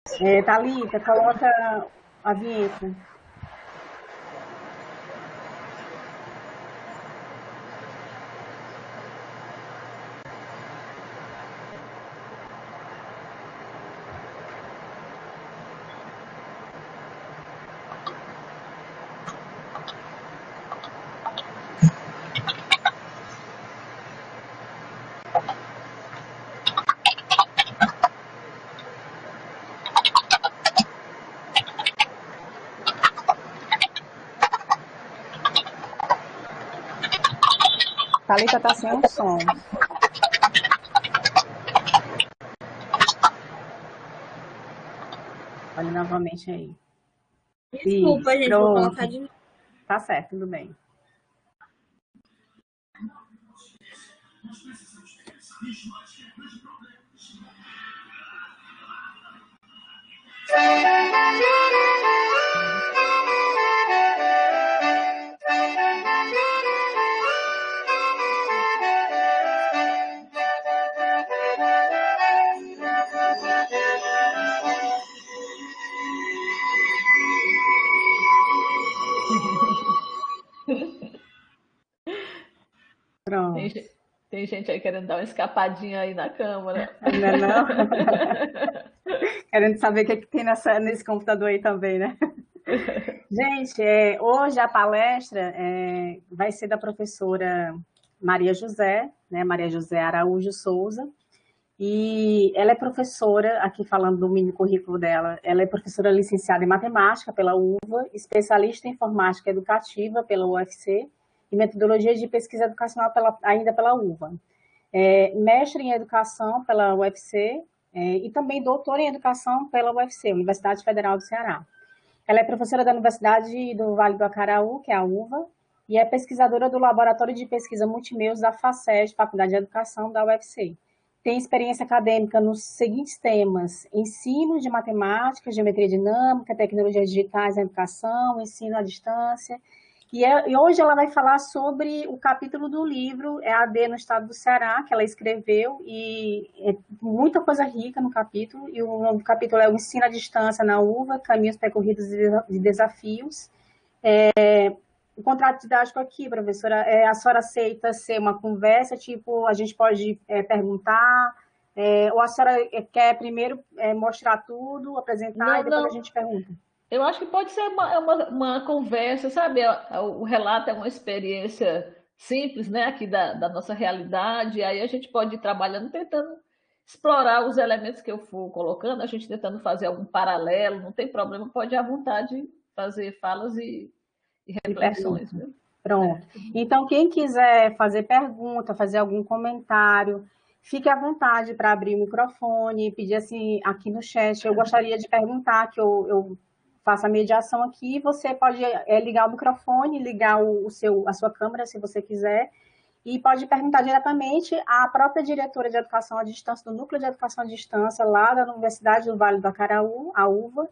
Thalita, coloca a vinheta. Thalita tá sem um som. Olha novamente aí. Desculpa, Isso, gente, vou pronto. colocar de novo. Tá certo, tudo bem. Tem, Pronto. tem gente aí querendo dar uma escapadinha aí na câmara. Não é não? Querendo saber o que, é que tem nesse computador aí também, né? Gente, hoje a palestra vai ser da professora Maria José, né? Maria José Araújo Souza. E ela é professora, aqui falando do mini currículo dela, ela é professora licenciada em matemática pela UVA, especialista em informática educativa pela UFC e metodologia de pesquisa educacional ainda pela UVA. Mestre em educação pela UFC e também doutora em educação pela UFC, Universidade Federal do Ceará. Ela é professora da Universidade do Vale do Acaraú, que é a UVA, e é pesquisadora do Laboratório de Pesquisa Multimeios da FACED, Faculdade de Educação da UFC. Tem experiência acadêmica nos seguintes temas: ensino de matemática, geometria dinâmica, tecnologias digitais na educação, ensino à distância. E hoje ela vai falar sobre o capítulo do livro EAD no Estado do Ceará, que ela escreveu, e é muita coisa rica no capítulo, e o nome do capítulo é o Ensino à Distância na UVA, Caminhos Percorridos e Desafios. O contrato didático aqui, professora, a senhora aceita ser uma conversa, tipo, a gente pode perguntar, ou a senhora quer primeiro mostrar tudo, apresentar, e Não, depois a não. gente pergunta? Eu acho que pode ser uma conversa, sabe? O relato é uma experiência simples, né, aqui da nossa realidade, e aí a gente pode ir trabalhando, tentando explorar os elementos que eu for colocando, a gente tentando fazer algum paralelo, não tem problema, pode à vontade fazer falas e E pergunta. reflexões, viu? Pronto. Então, quem quiser fazer pergunta, fazer algum comentário, fique à vontade para abrir o microfone e pedir assim aqui no chat. Eu gostaria de perguntar, que eu faço a mediação aqui. Você pode ligar o microfone, ligar a sua câmera, se você quiser, e pode perguntar diretamente à própria diretora de Educação à Distância, do Núcleo de Educação à Distância, lá da Universidade do Vale do Acaraú, a UVA,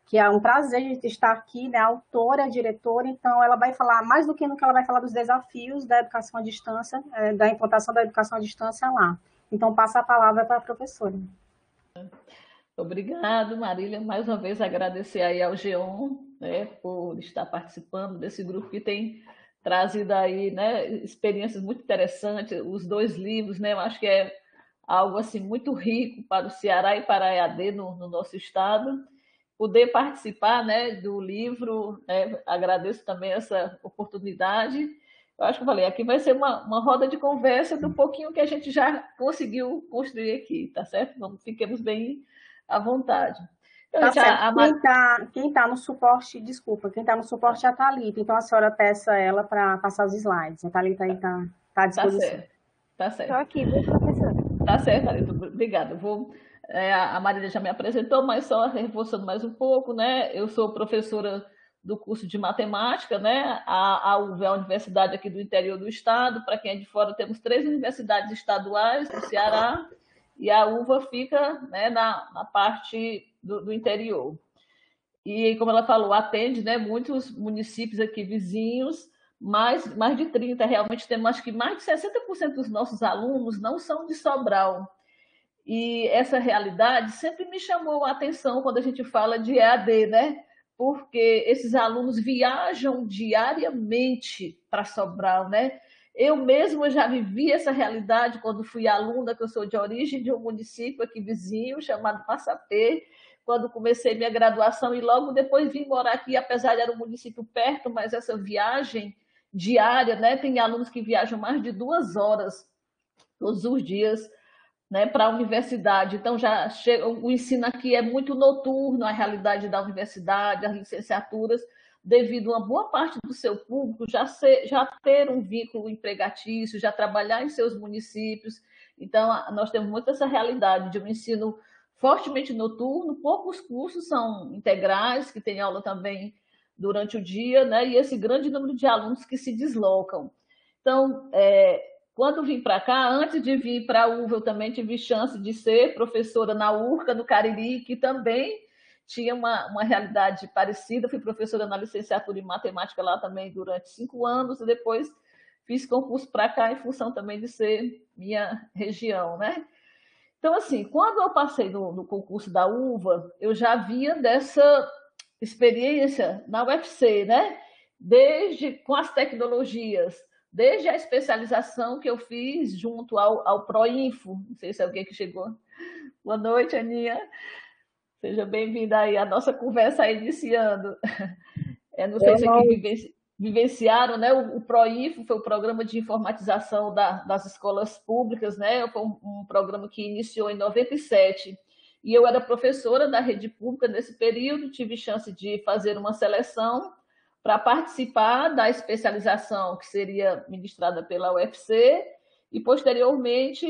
que é um prazer de estar aqui, né? A autora, a diretora, então ela vai falar, mais do que no que ela vai falar dos desafios da educação à distância, da implantação da educação à distância lá. Então, passa a palavra para a professora. Obrigado, Marília. Mais uma vez agradecer aí ao Geon, né, por estar participando desse grupo que tem trazido aí, né, experiências muito interessantes. Os dois livros, né, eu acho que é algo assim muito rico para o Ceará e para a EAD no nosso estado. Poder participar, né, do livro, né, agradeço também essa oportunidade. Eu acho que eu falei, aqui vai ser uma roda de conversa do pouquinho que a gente já conseguiu construir aqui, tá certo? Vamos, fiquemos bem à vontade. Então, Tá gente, certo. Quem tá no suporte, desculpa, quem está no suporte é a Thalita, então a senhora peça ela para passar os slides. A Thalita aí tá à tá disposição. certo, tá Estou certo. aqui, viu, professora? Tá certo, Thalita, obrigada. Eu vou, a Marília já me apresentou, mas só reforçando mais um pouco, né? Eu sou professora do curso de matemática, né? A UV é a universidade aqui do interior do estado. Para quem é de fora, temos três universidades estaduais no Ceará, e a UVA fica, né, na parte do interior. E, como ela falou, atende, né, muitos municípios aqui vizinhos, mais de 30 realmente temos, acho que mais de 60% dos nossos alunos não são de Sobral. E essa realidade sempre me chamou a atenção quando a gente fala de EAD, né? Porque esses alunos viajam diariamente para Sobral, né? Eu mesma já vivi essa realidade quando fui aluna, que eu sou de origem de um município aqui vizinho, chamado Massapê, quando comecei minha graduação e logo depois vim morar aqui, apesar de era um município perto, mas essa viagem diária, né? Tem alunos que viajam mais de 2 horas todos os dias, né, para a universidade. Então, já chega, o ensino aqui é muito noturno, a realidade da universidade, as licenciaturas, devido a uma boa parte do seu público já ter um vínculo empregatício, já trabalhar em seus municípios. Então, nós temos muito essa realidade de um ensino fortemente noturno, poucos cursos são integrais, que tem aula também durante o dia, né, e esse grande número de alunos que se deslocam. Então, quando vim para cá, antes de vir para a UVA, eu também tive chance de ser professora na URCA, no Cariri, que também tinha uma realidade parecida. Fui professora na licenciatura em matemática lá também durante 5 anos, e depois fiz concurso para cá em função também de ser minha região, né? Então, assim, quando eu passei no concurso da UVA, eu já vinha dessa experiência na UFC, né? Desde com as tecnologias, desde a especialização que eu fiz junto ao Proinfo, não sei se é alguém que chegou. Boa noite, Aninha. Seja bem-vinda aí, a nossa conversa aí iniciando. Não sei se aqui vivenciaram, né? O Proinfo foi o programa de informatização das escolas públicas, né? Foi um programa que iniciou em 97. E eu era professora da rede pública nesse período, tive chance de fazer uma seleção para participar da especialização que seria ministrada pela UFC e, posteriormente,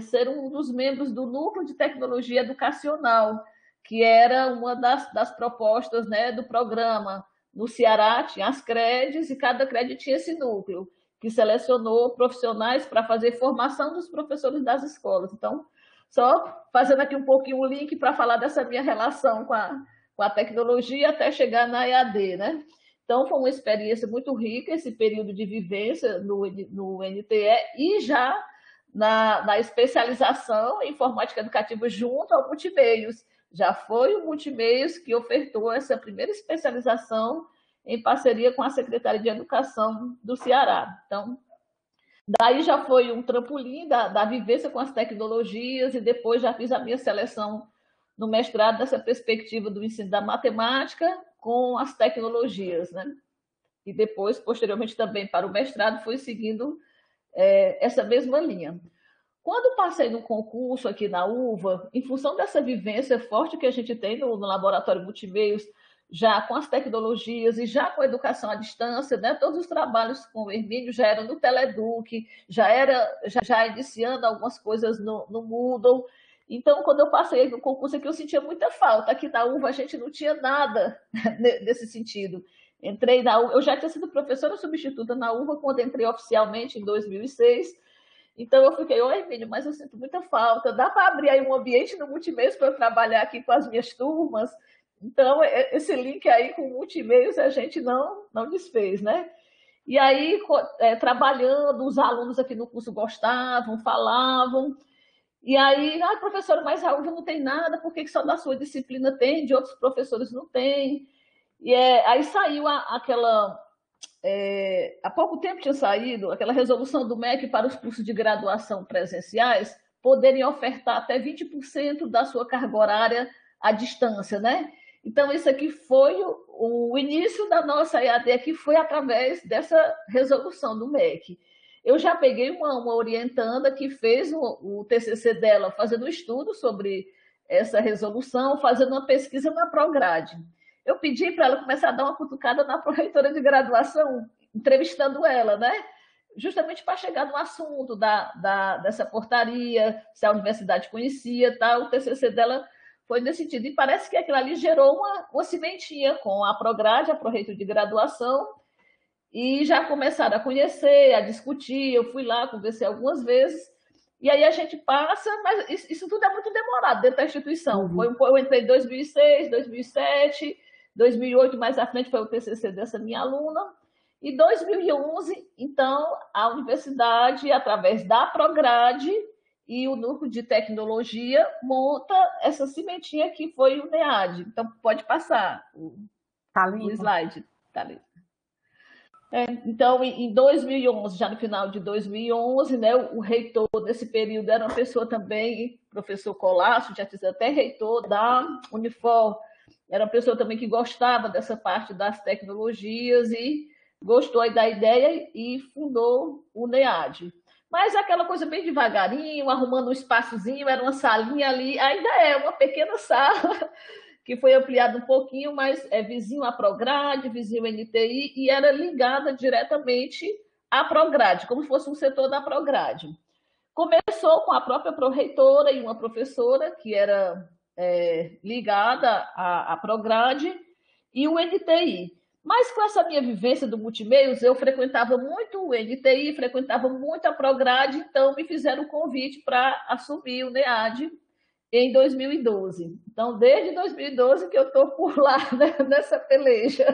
ser um dos membros do Núcleo de Tecnologia Educacional, que era uma das propostas, né, do programa. No Ceará tinha as CREDs e cada CRED tinha esse núcleo, que selecionou profissionais para fazer formação dos professores das escolas. Então, só fazendo aqui um pouquinho o link para falar dessa minha relação com a tecnologia até chegar na EAD, né? Então, foi uma experiência muito rica esse período de vivência no NTE e já na especialização em informática educativa junto ao Multimeios. Já foi o Multimeios que ofertou essa primeira especialização em parceria com a Secretaria de Educação do Ceará. Então, daí já foi um trampolim da vivência com as tecnologias e depois já fiz a minha seleção no mestrado dessa perspectiva do ensino da matemática com as tecnologias, né? E depois, posteriormente, também para o mestrado, fui seguindo essa mesma linha. Quando passei no concurso aqui na UVA, em função dessa vivência forte que a gente tem no Laboratório Multimeios, já com as tecnologias e já com a educação à distância, né? Todos os trabalhos com o Hermínio já eram no Teleduc, já iniciando algumas coisas no Moodle. Então, quando eu passei no concurso aqui, eu sentia muita falta. Aqui na UVA a gente não tinha nada nesse sentido. Entrei na UVA, eu já tinha sido professora substituta na UVA quando entrei oficialmente em 2006. Então eu fiquei, oi, Hermínio, mas eu sinto muita falta. Dá para abrir aí um ambiente no Multimeios para eu trabalhar aqui com as minhas turmas? Então, esse link aí com o Multimeios a gente não desfez, né? E aí, trabalhando, os alunos aqui no curso gostavam, falavam. E aí, professora, mas a UVA não tem nada, por que só da sua disciplina tem, de outros professores não tem? E aí saiu aquela... há pouco tempo tinha saído aquela resolução do MEC para os cursos de graduação presenciais poderem ofertar até 20% da sua carga horária à distância, né? Então, isso aqui foi o início da nossa EAD, aqui foi através dessa resolução do MEC. Eu já peguei uma orientanda que fez o TCC dela fazendo um estudo sobre essa resolução, fazendo uma pesquisa na Prograde. Eu pedi para ela começar a dar uma cutucada na pró-reitora de graduação, entrevistando ela, né? Justamente para chegar no assunto dessa portaria, se a universidade conhecia, tá? O TCC dela foi nesse sentido. E parece que aquilo ali gerou uma cimentinha com a Prograde, a pró-reitora de graduação, e já começaram a conhecer, a discutir. Eu fui lá, conversei algumas vezes, e aí a gente passa, mas isso tudo é muito demorado dentro da instituição. Eu entrei em 2006, 2007, 2008, mais à frente foi o TCC dessa minha aluna, e 2011, então, a universidade, através da Prograde, e o núcleo de tecnologia monta essa cimentinha que foi o NEAD. Então, pode passar o slide. Tá ali. Então, em 2011, já no final de 2011, né, o reitor desse período era uma pessoa também, professor Colasso, já tinha até reitor da Unifor, era uma pessoa também que gostava dessa parte das tecnologias e gostou da ideia e fundou o NEAD. Mas aquela coisa bem devagarinho, arrumando um espaçozinho, era uma salinha ali, ainda é uma pequena sala, que foi ampliado um pouquinho, mas é vizinho à Prograde, vizinho à NTI, e era ligada diretamente à Prograde, como se fosse um setor da Prograde. Começou com a própria pró-reitora e uma professora que era ligada à Prograde e o NTI. Mas com essa minha vivência do multimeios, eu frequentava muito o NTI, frequentava muito a Prograde, então me fizeram o convite para assumir o NEAD em 2012. Então, desde 2012 que eu estou por lá, né, nessa peleja.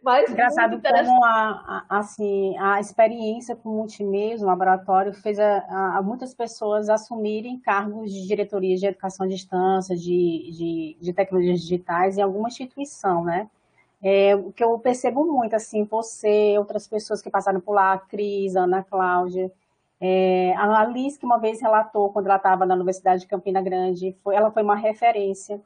Mas engraçado como a experiência com multimeios no laboratório fez muitas pessoas assumirem cargos de diretoria de educação à distância, de tecnologias digitais em alguma instituição, né? O que eu percebo muito, assim, você, outras pessoas que passaram por lá, a Cris, a Ana Cláudia, a Alice, que uma vez relatou, quando ela estava na Universidade de Campina Grande, ela foi uma referência.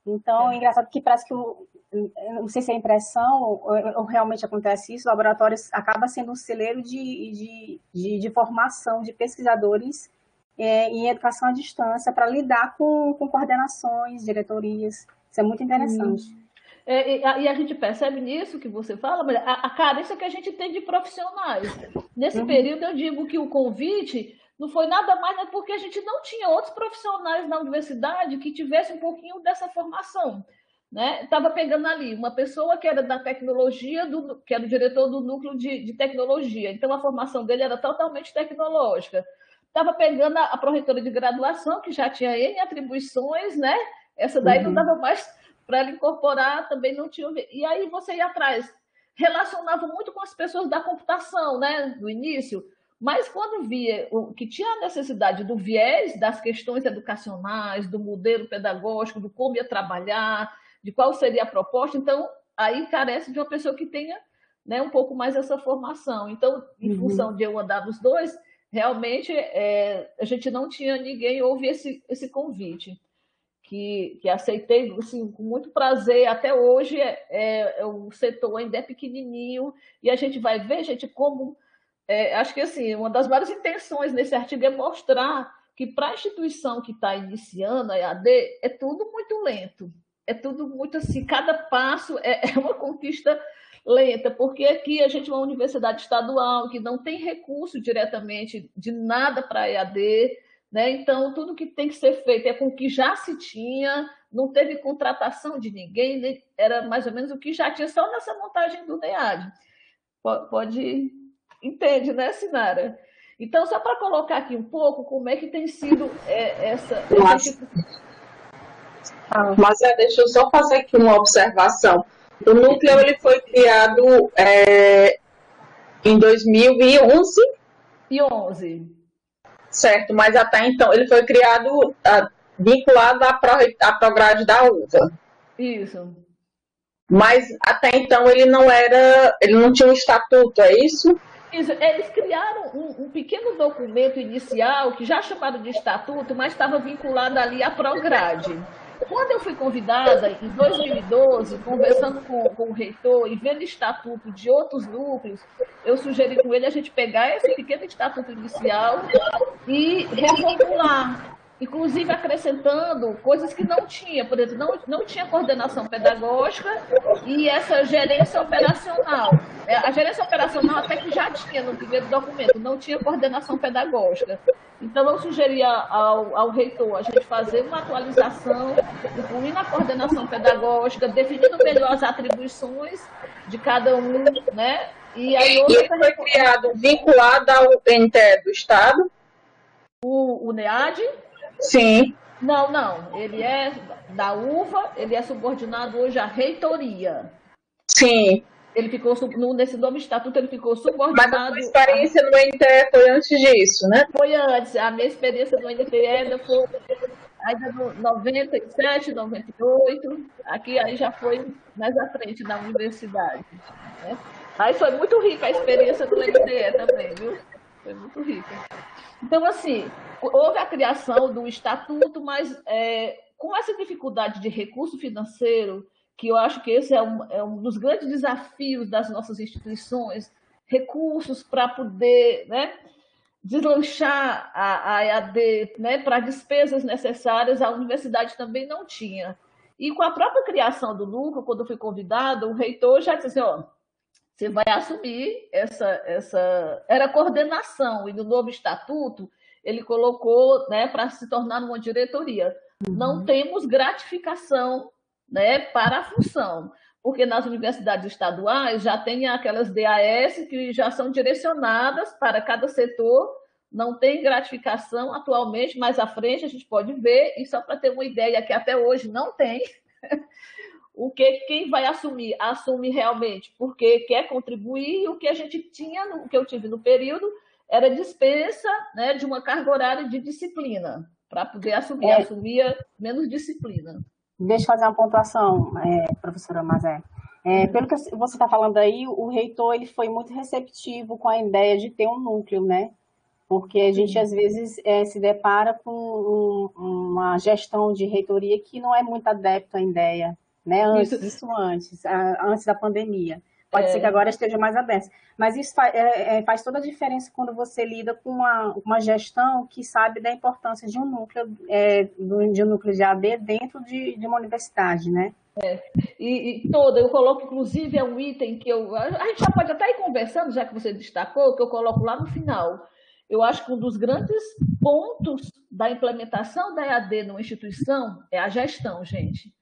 Então, é engraçado que parece que, não sei se é impressão ou realmente acontece isso, o laboratório acaba sendo um celeiro de formação de pesquisadores em educação à distância para lidar com coordenações, diretorias. Isso é muito interessante. E a gente percebe nisso que você fala, mas a carência que a gente tem de profissionais. Nesse período, eu digo que o convite não foi nada mais porque a gente não tinha outros profissionais na universidade que tivessem um pouquinho dessa formação. Né? Estava pegando ali uma pessoa que era da tecnologia, que era o diretor do núcleo de tecnologia, então a formação dele era totalmente tecnológica. Estava pegando a pró-reitora de graduação, que já tinha N atribuições, né? Essa daí não dava mais para ela incorporar, também não tinha. E aí você ia atrás, relacionava muito com as pessoas da computação, né? No início, mas quando via que tinha a necessidade do viés das questões educacionais, do modelo pedagógico, do como ia trabalhar, de qual seria a proposta, então aí carece de uma pessoa que tenha, né, um pouco mais essa formação. Então, em função de eu andar nos dois, realmente a gente não tinha ninguém, houve esse convite. Que aceitei assim, com muito prazer. Até hoje o setor ainda é pequenininho e a gente vai ver, gente, como... acho que assim, uma das várias intenções nesse artigo é mostrar que para a instituição que está iniciando a EAD é tudo muito lento. É tudo muito assim, cada passo é uma conquista lenta, porque aqui a gente é uma universidade estadual que não tem recurso diretamente de nada para a EAD, né? Então, tudo que tem que ser feito é com o que já se tinha, não teve contratação de ninguém, era mais ou menos o que já tinha só nessa montagem do NEAD. Entende, né, Sinara? Então, só para colocar aqui um pouco como é que tem sido essa... Mas deixa eu só fazer aqui uma observação. O núcleo ele foi criado em 2011. Certo, mas até então ele foi criado vinculado à Prograde da UVA. Isso. Mas até então ele não tinha um estatuto, é isso? Isso. Eles criaram um pequeno documento inicial que já chamaram de estatuto, mas estava vinculado ali à Prograde. Quando eu fui convidada, em 2012, conversando com o reitor e vendo estatuto de outros núcleos, eu sugeri com ele a gente pegar esse pequeno estatuto inicial e reformular, inclusive acrescentando coisas que não tinha. Por exemplo, não tinha coordenação pedagógica e essa gerência operacional. A gerência operacional até que já tinha no primeiro documento, não tinha coordenação pedagógica. Então, eu sugeria ao reitor a gente fazer uma atualização, incluindo a coordenação pedagógica, definindo melhor as atribuições de cada um, né? E aí ele foi criado vinculado ao NTE do Estado? O NEAD? Sim. Não. Ele é da UVA, ele é subordinado hoje à reitoria. Sim. Ele ficou, nesse novo estatuto, ele ficou Mas a subordinado. sua experiência no NTE foi antes disso, né? Foi antes. A minha experiência no NTE ainda foi ainda no 97, 98. Aqui aí já foi mais à frente na universidade. Né? Mas foi muito rica a experiência do NTE também, viu? Foi muito rica. Então, assim, houve a criação do estatuto, mas com essa dificuldade de recurso financeiro, que eu acho que esse é um dos grandes desafios das nossas instituições, recursos para poder, né, deslanchar a EAD, né, para despesas necessárias, a universidade também não tinha. E com a própria criação do núcleo, quando eu fui convidada, o reitor já disse assim, ó, você vai assumir era coordenação, e no novo estatuto ele colocou, né, para se tornar uma diretoria. Não temos gratificação, né, para a função, porque nas universidades estaduais já tem aquelas DAS que já são direcionadas para cada setor, não tem gratificação atualmente, mais à frente a gente pode ver, e só para ter uma ideia que até hoje não tem, quem vai assumir? Assume realmente porque quer contribuir, e o que a gente tinha, o que eu tive no período, era dispensa, né, de uma carga horária de disciplina, para poder assumir, assumia menos disciplina. Deixa eu fazer uma pontuação, professora Mazé. Pelo que você está falando aí, o reitor ele foi muito receptivo com a ideia de ter um núcleo, né? Porque a gente, às vezes, se depara com uma gestão de reitoria que não é muito adepta à ideia, né? Antes da pandemia. Pode ser que agora esteja mais aberto. Mas isso faz toda a diferença quando você lida com uma gestão que sabe da importância de um núcleo, de AD dentro de uma universidade, né? Eu coloco, inclusive, é um item que a gente já pode até ir conversando, já que você destacou, que eu coloco lá no final. Eu acho que um dos grandes pontos da implementação da EAD numa instituição é a gestão, gente.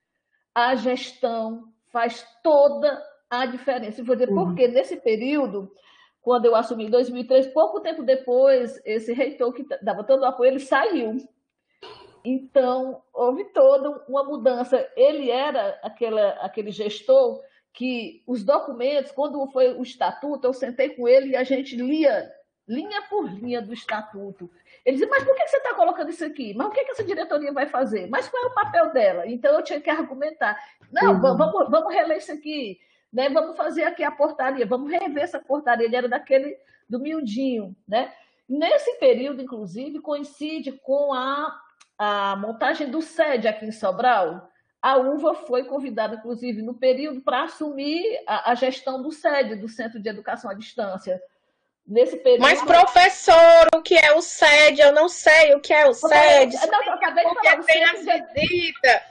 A gestão faz toda a diferença. Eu vou dizer porque nesse período, quando eu assumi em 2003, pouco tempo depois, esse reitor que dava todo o apoio, ele saiu. Então, houve toda uma mudança. Ele era aquele gestor que os documentos, quando foi o estatuto, eu sentei com ele e a gente lia linha por linha do estatuto. Ele dizia, mas por que você está colocando isso aqui? Mas o que essa diretoria vai fazer? Mas qual é o papel dela? Então, eu tinha que argumentar. Não, vamos reler isso aqui. Né? Vamos fazer aqui a portaria, vamos rever essa portaria. Ele era do miudinho. Né? Nesse período, inclusive, coincide com a montagem do SED aqui em Sobral. A UVA foi convidada, inclusive, no período para assumir a gestão do SED, do Centro de Educação à Distância. Nesse período... Mas, professor, o que é o SED? Eu não sei o que é o SED. Não, eu acabei de falar. Tem a visita.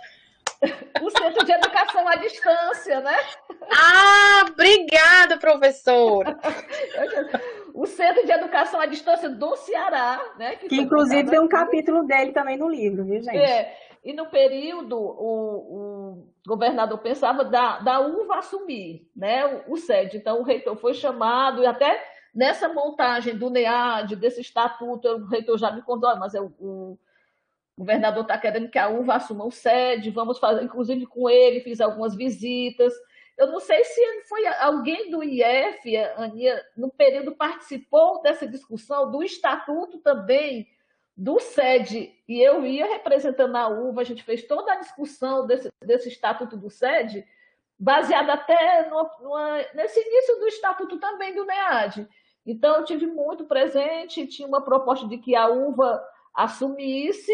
O Centro de Educação à Distância, né? Ah, obrigada, professora. O Centro de Educação à Distância do Ceará, né? Que inclusive tem um capítulo dele também no livro, viu, gente? E no período, o governador pensava da UVA assumir, né, o SED. Então, o reitor foi chamado, e até nessa montagem do NEAD, desse estatuto, o reitor já me contou, mas o governador está querendo que a UVA assuma o SED, vamos fazer, inclusive com ele, fiz algumas visitas. Eu não sei se foi alguém do IF, a Aninha, no período participou dessa discussão do estatuto também, do SED, e eu ia representando a UVA, a gente fez toda a discussão desse estatuto do SED, baseada até nesse início do estatuto também do NEAD. Então, eu tive muito presente, tinha uma proposta de que a UVA assumisse,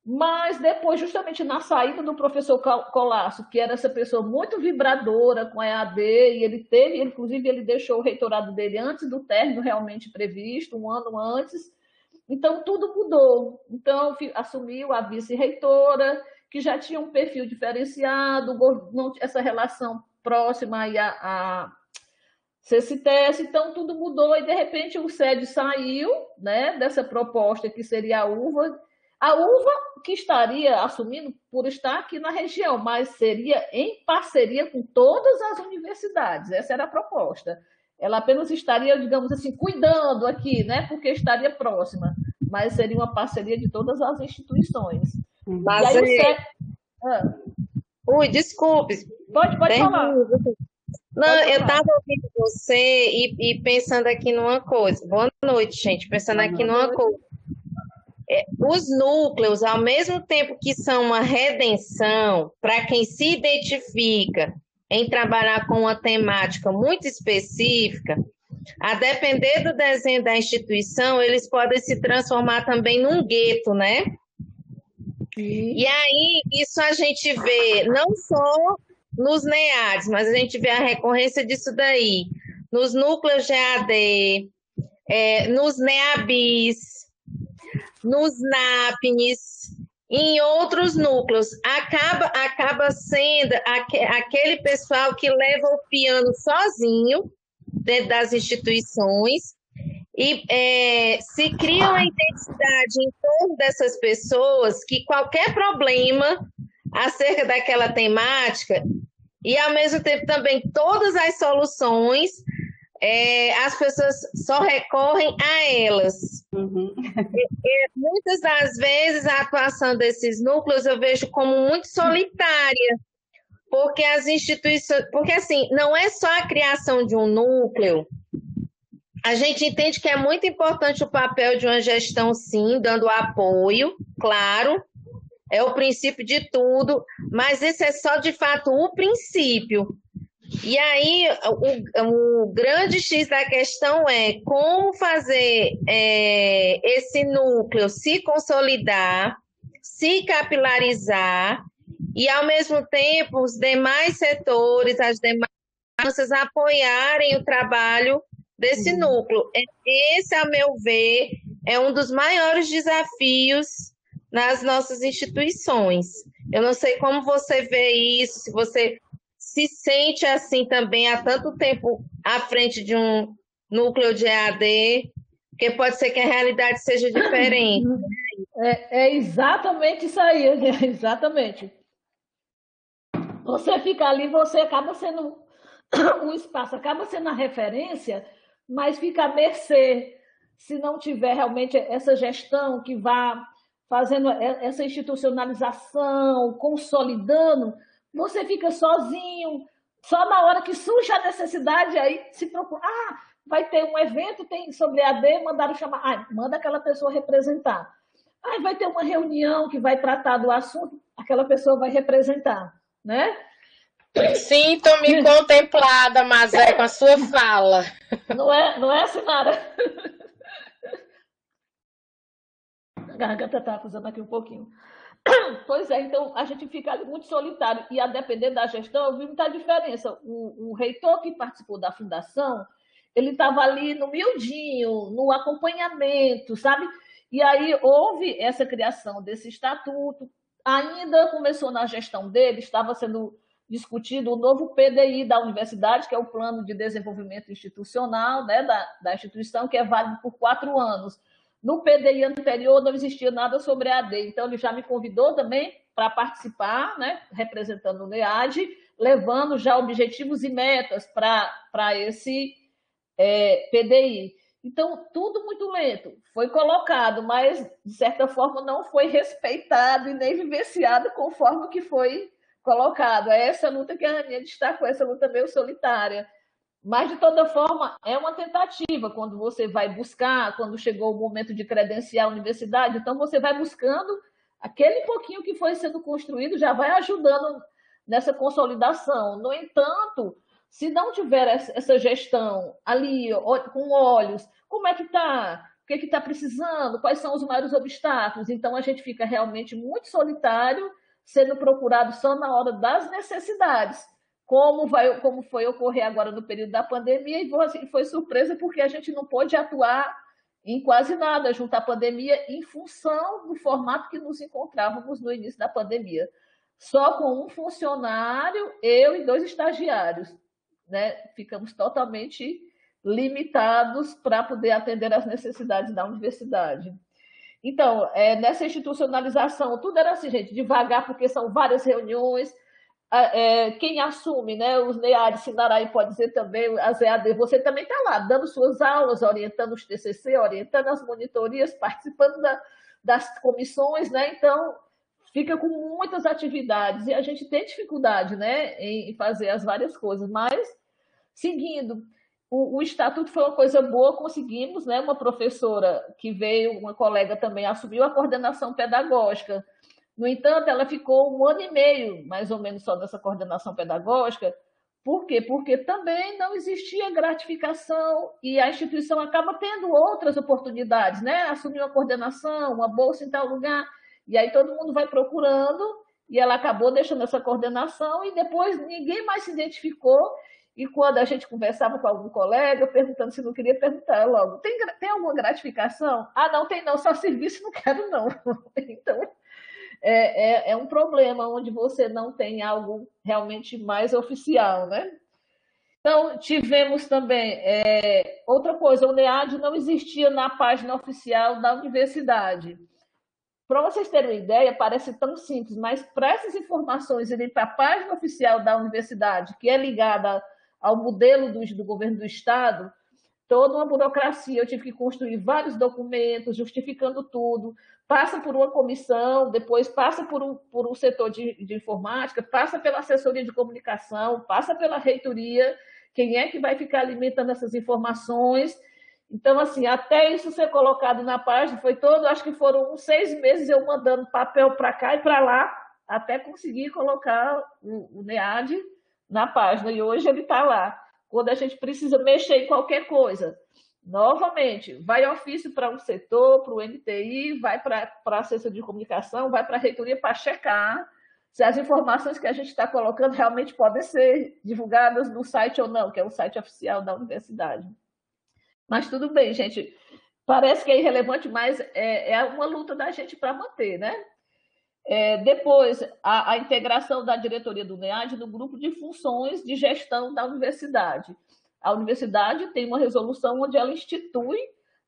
mas depois, justamente na saída do professor Colasso, que era essa pessoa muito vibradora com a EAD, e inclusive ele deixou o reitorado dele antes do término realmente previsto, um ano antes, então tudo mudou. Então, assumiu a vice-reitora, que já tinha um perfil diferenciado, essa relação próxima aí a CCTS, então tudo mudou, e de repente o SED saiu, né, dessa proposta que seria a UVA que estaria assumindo por estar aqui na região, mas seria em parceria com todas as universidades, essa era a proposta. Ela apenas estaria, digamos assim, cuidando aqui, né, porque estaria próxima, mas seria uma parceria de todas as instituições. Mas e aí Ui, desculpe. Pode falar. Não, Pode eu falar. estava ouvindo você e pensando aqui numa coisa. Boa noite, gente. Pensando Boa aqui noite. numa coisa. Os núcleos, ao mesmo tempo que são uma redenção para quem se identifica em trabalhar com uma temática muito específica, a depender do desenho da instituição, eles podem se transformar também num gueto, né? E aí, isso a gente vê não só nos NEADs, mas a gente vê a recorrência disso daí, nos núcleos de AD, nos NEABIs, nos NAPNs, em outros núcleos. Acaba sendo aquele pessoal que leva o piano sozinho dentro das instituições e se cria uma identidade em torno dessas pessoas que qualquer problema acerca daquela temática e, ao mesmo tempo, também todas as soluções, as pessoas só recorrem a elas. Uhum. Muitas das vezes a atuação desses núcleos eu vejo como muito solitária, porque as instituições, porque assim, não é só a criação de um núcleo. A gente entende que é muito importante o papel de uma gestão, sim, dando apoio, claro, é o princípio de tudo, mas esse é só, de fato, o princípio. E aí, o grande X da questão é como fazer esse núcleo se consolidar, se capilarizar, e, ao mesmo tempo, os demais setores, as demais instâncias apoiarem o trabalho desse núcleo. Esse, a meu ver, é um dos maiores desafios nas nossas instituições. Eu não sei como você vê isso, se você se sente assim também há tanto tempo à frente de um núcleo de EAD, porque pode ser que a realidade seja diferente. É exatamente isso aí, exatamente. Você fica ali, você acaba sendo o espaço, acaba sendo a referência, mas fica à mercê se não tiver realmente essa gestão que vá fazendo essa institucionalização, consolidando, você fica sozinho, só na hora que surge a necessidade, aí se procura, vai ter um evento sobre AD, mandaram chamar, manda aquela pessoa representar. Vai ter uma reunião que vai tratar do assunto, aquela pessoa vai representar, né? Sinto-me contemplada, Mazé, com a sua fala. Não é, Sinara? A garganta está acusando aqui um pouquinho. Pois é, então a gente fica ali muito solitário e a depender da gestão, eu vi muita diferença. O reitor que participou da fundação, ele estava ali no miudinho, no acompanhamento, sabe? E aí houve essa criação desse estatuto, ainda começou na gestão dele, estava sendo discutido o novo PDI da universidade, que é o Plano de Desenvolvimento Institucional, né, da instituição, que é válido por 4 anos. No PDI anterior não existia nada sobre a AD, então ele já me convidou também para participar, né, representando o NEAD, levando já objetivos e metas para esse PDI. Então, tudo muito lento. Foi colocado, mas, de certa forma, não foi respeitado e nem vivenciado conforme o que foi colocado. É essa luta que a Aninha destacou, essa luta meio solitária. Mas, de toda forma, é uma tentativa quando você vai buscar, quando chegou o momento de credenciar a universidade, então você vai buscando aquele pouquinho que foi sendo construído, já vai ajudando nessa consolidação. No entanto, se não tiver essa gestão ali, com olhos, como é que está? O que está precisando? Quais são os maiores obstáculos? Então, a gente fica realmente muito solitário, sendo procurado só na hora das necessidades. Como foi ocorrer agora no período da pandemia, e foi surpresa porque a gente não pôde atuar em quase nada junto à pandemia, em função do formato que nos encontrávamos no início da pandemia. Só com um funcionário, eu e 2 estagiários, né? Ficamos totalmente limitados para poder atender às necessidades da universidade. Então, nessa institucionalização, tudo era assim, gente, devagar, porque são várias reuniões. Quem assume, né, os NEAD, Sinaraí pode dizer também, as EAD, você também está lá, dando suas aulas, orientando os TCC, orientando as monitorias, participando das comissões, né? Então, fica com muitas atividades e a gente tem dificuldade, né, em fazer as várias coisas, mas seguindo. O estatuto foi uma coisa boa, conseguimos, né? Uma professora que veio, uma colega também assumiu a coordenação pedagógica. No entanto, ela ficou 1 ano e meio, mais ou menos, só nessa coordenação pedagógica. Por quê? Porque também não existia gratificação e a instituição acaba tendo outras oportunidades, né? Assumir uma coordenação, uma bolsa em tal lugar, e aí todo mundo vai procurando, e ela acabou deixando essa coordenação e depois ninguém mais se identificou. E quando a gente conversava com algum colega, perguntando se não queria, perguntar logo, tem alguma gratificação? Ah, não tem não, só serviço não quero não. Então, é um problema onde você não tem algo realmente mais oficial, né? Então, tivemos também outra coisa, o NEAD não existia na página oficial da universidade. Para vocês terem uma ideia, parece tão simples, mas para essas informações irem para a página oficial da universidade, que é ligada ao modelo do governo do Estado, toda uma burocracia. Eu tive que construir vários documentos, justificando tudo. Passa por uma comissão, depois passa por um setor de informática, passa pela assessoria de comunicação, passa pela reitoria. Quem é que vai ficar alimentando essas informações? Então, assim, até isso ser colocado na página, foi todo, acho que foram uns 6 meses eu mandando papel para cá e para lá, até conseguir colocar o NEAD na página. E hoje ele está lá. Quando a gente precisa mexer em qualquer coisa, novamente, vai ofício para um setor, para o NTI, vai para a assessoria de comunicação, vai para a reitoria para checar se as informações que a gente está colocando realmente podem ser divulgadas no site ou não, que é o site oficial da universidade. Mas tudo bem, gente. Parece que é irrelevante, mas é uma luta da gente para manter, né? Depois, a integração da diretoria do NEAD no grupo de funções de gestão da universidade. A universidade tem uma resolução onde ela institui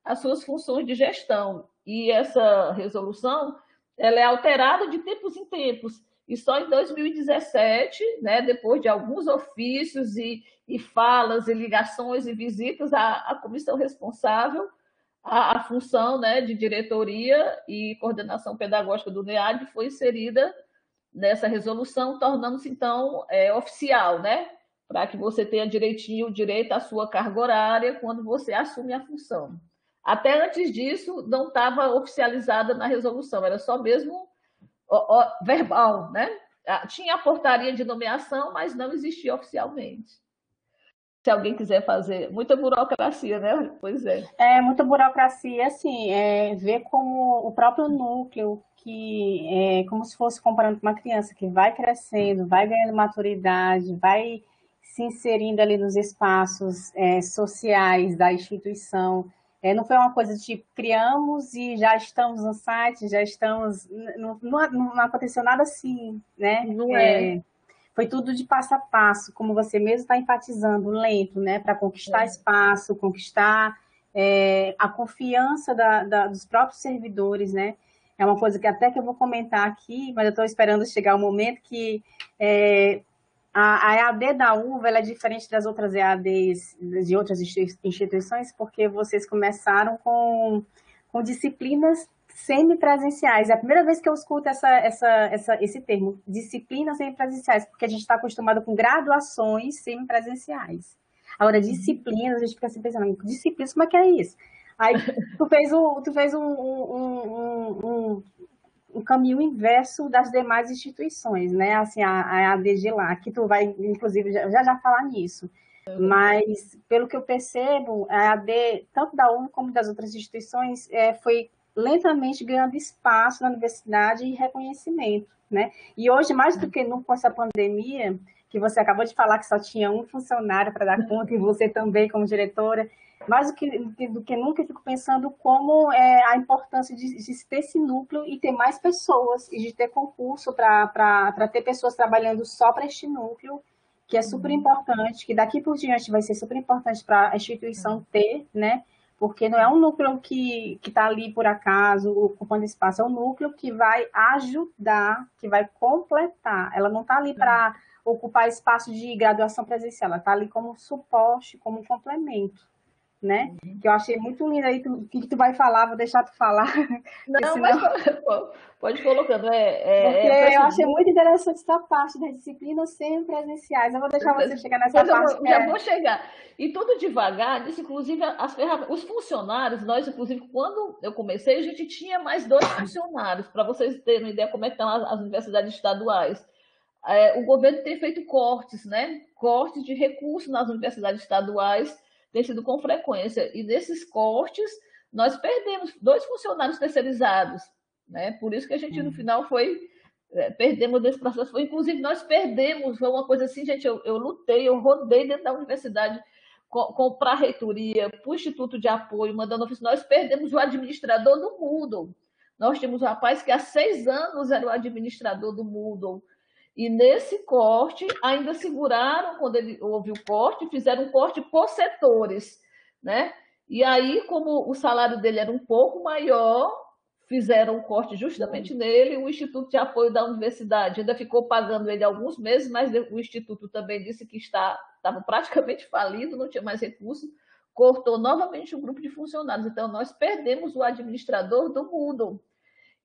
as suas funções de gestão. E essa resolução ela é alterada de tempos em tempos. E só em 2017, né, depois de alguns ofícios e falas, e ligações e visitas à comissão responsável, a função, né, de diretoria e coordenação pedagógica do NEAD foi inserida nessa resolução, tornando-se, então, oficial, né, para que você tenha direitinho o direito à sua carga horária quando você assume a função. Até antes disso, não estava oficializada na resolução, era só mesmo verbal, né? Tinha a portaria de nomeação, mas não existia oficialmente. Se alguém quiser fazer, muita burocracia, né? Pois é. Muita burocracia, assim, ver como o próprio núcleo, que é como se fosse comparando com uma criança que vai crescendo, vai ganhando maturidade, vai se inserindo ali nos espaços sociais da instituição. Não foi uma coisa de tipo, criamos e já estamos no site, já estamos... Não aconteceu nada assim, né? Não é. Foi tudo de passo a passo, como você mesmo está enfatizando, lento, né? Para conquistar espaço, conquistar a confiança dos próprios servidores, né? É uma coisa que até que eu vou comentar aqui, mas eu estou esperando chegar o momento que a EAD da UVA ela é diferente das outras EADs de outras instituições, porque vocês começaram com disciplinas semipresenciais. É a primeira vez que eu escuto esse termo, disciplinas semipresenciais, porque a gente está acostumado com graduações semipresenciais. Agora, disciplinas, a gente fica assim pensando, disciplinas, como é que é isso? Aí tu fez um caminho inverso das demais instituições, né? Assim, a EAD de lá, que tu vai, inclusive, já falar nisso. Mas, pelo que eu percebo, a EAD, tanto da UVA como das outras instituições, foi lentamente ganhando espaço na universidade e reconhecimento, né? E hoje, mais do que nunca com essa pandemia, que você acabou de falar que só tinha um funcionário para dar conta, e você também como diretora, mais do que nunca eu fico pensando como a importância de ter esse núcleo e ter mais pessoas, e de ter concurso para ter pessoas trabalhando só para este núcleo, que é super importante, que daqui por diante vai ser super importante para a instituição ter, né? Porque não é um núcleo que está ali por acaso, ocupando espaço, é um núcleo que vai ajudar, que vai completar. Ela não está ali para ocupar espaço de graduação presencial, ela está ali como suporte, como complemento, né? Que eu achei muito lindo aí, o que tu vai falar, vou deixar tu falar. Não, senão... mas pode ir colocando. Porque eu achei muito interessante essa parte das disciplinas semipresenciais. Eu vou deixar você chegar nessa parte. Já vou chegar. E tudo devagar, isso, inclusive, as ferramentas, os funcionários, nós, inclusive, quando eu comecei, a gente tinha mais 2 funcionários, para vocês terem uma ideia como é que estão as universidades estaduais. O governo tem feito cortes, né? Cortes de recursos nas universidades estaduais, tem sido com frequência. E nesses cortes, nós perdemos 2 funcionários terceirizados, né? Por isso que a gente, no final, perdemos desse processo. Inclusive, nós perdemos, foi uma coisa assim, gente, eu lutei, eu rodei dentro da universidade para a reitoria, para o Instituto de Apoio, mandando ofício. Nós perdemos o administrador do Moodle. Nós tínhamos um rapaz que há 6 anos era o administrador do Moodle. E nesse corte, ainda seguraram, quando houve o corte, fizeram um corte por setores, né? E aí, como o salário dele era um pouco maior, fizeram um corte justamente nele, o Instituto de Apoio da Universidade ainda ficou pagando ele alguns meses, mas o Instituto também disse que estava praticamente falido, não tinha mais recursos, cortou novamente o grupo de funcionários. Então, nós perdemos o administrador do Moodle.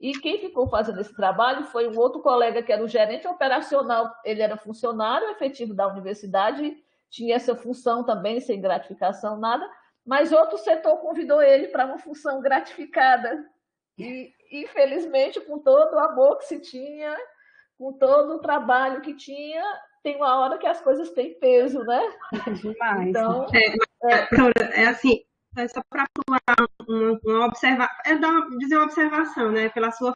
E quem ficou fazendo esse trabalho foi um outro colega que era o gerente operacional. Ele era funcionário efetivo da universidade, tinha essa função também, sem gratificação, nada, mas outro setor convidou ele para uma função gratificada. E, infelizmente, com todo o amor que se tinha, com todo o trabalho que tinha, tem uma hora que as coisas têm peso, né? Demais. Então, assim, é só para uma observação, dizer uma observação, né, pela sua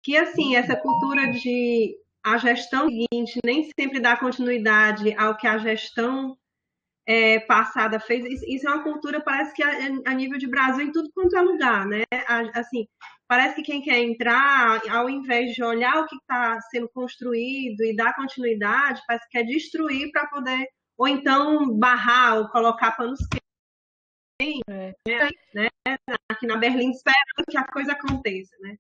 que assim, essa cultura de a gestão seguinte nem sempre dá continuidade ao que a gestão passada fez. Isso é uma cultura, parece que a nível de Brasil, em tudo quanto é lugar, né? Assim, parece que quem quer entrar, ao invés de olhar o que está sendo construído e dar continuidade, parece que quer destruir para poder, ou então barrar, ou colocar panos né? Aqui na Berlim, esperando que a coisa aconteça, né?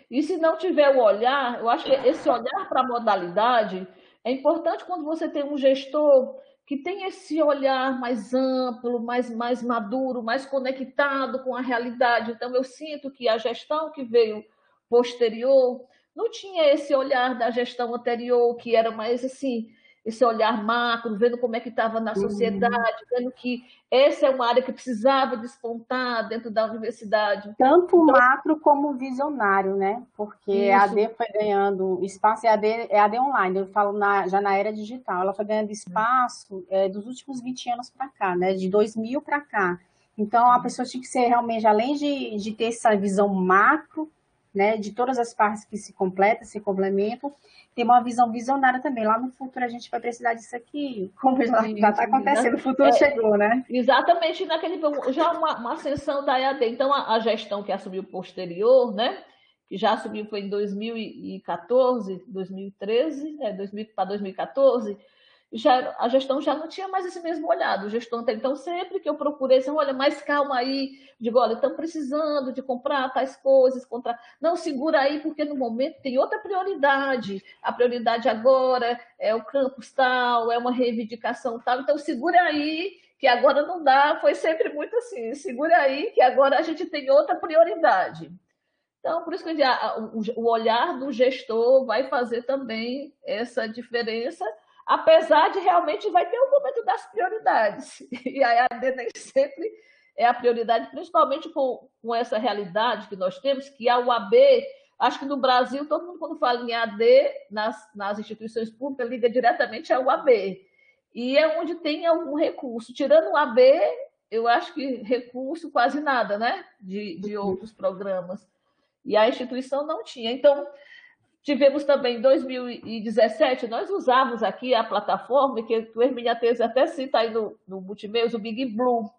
E se não tiver o olhar, eu acho que esse olhar para a modalidade é importante quando você tem um gestor que tem esse olhar mais amplo, mais maduro, mais conectado com a realidade. Então, eu sinto que a gestão que veio posterior não tinha esse olhar da gestão anterior, que era mais assim, esse olhar macro, vendo como é que estava na sociedade, vendo que essa é uma área que precisava despontar dentro da universidade. Tanto macro como visionário, né? Porque a AD foi ganhando espaço, é AD online, eu falo já na era digital, ela foi ganhando espaço dos últimos 20 anos para cá, né? De 2000 para cá. Então, a pessoa tinha que ser realmente, além de ter essa visão macro, né? De todas as partes que se completam, se complementam, tem uma visão visionária também. Lá no futuro a gente vai precisar disso aqui, como já está acontecendo, o futuro chegou, né? Exatamente, já uma ascensão da EAD. Então, a gestão que assumiu posterior, né? Que já assumiu foi em 2014, 2013, para 2014, a gestão já não tinha mais esse mesmo olhar. O gestor anterior. Então, sempre que eu procurei, assim, olha, mais calma aí, digo, olha, estão precisando de comprar tais coisas, não, segura aí, porque no momento tem outra prioridade. A prioridade agora é o campus tal, é uma reivindicação tal, então segura aí, que agora não dá. Foi sempre muito assim, segura aí, que agora a gente tem outra prioridade. Então, por isso que o olhar do gestor vai fazer também essa diferença, apesar de realmente vai ter um momento das prioridades. E a EAD nem sempre é a prioridade, principalmente com essa realidade que nós temos, que a UAB, acho que no Brasil, todo mundo quando fala em EAD, nas instituições públicas, liga diretamente à UAB. E é onde tem algum recurso. Tirando o UAB, eu acho que recurso quase nada, né? De outros programas. E a instituição não tinha. Então, tivemos também em 2017, nós usávamos aqui a plataforma, que o Hermínia Tese até cita aí no Multimeios, o Big Blue.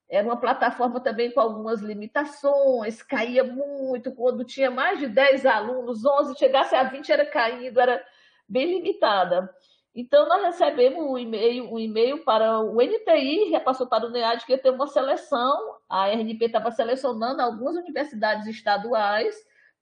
Era uma plataforma também com algumas limitações, caía muito, quando tinha mais de 10 alunos, 11, chegasse a 20 era caindo, era bem limitada. Então, nós recebemos um e-mail para o NTI, repassou para o NEAD, que ia ter uma seleção, a RNP estava selecionando algumas universidades estaduais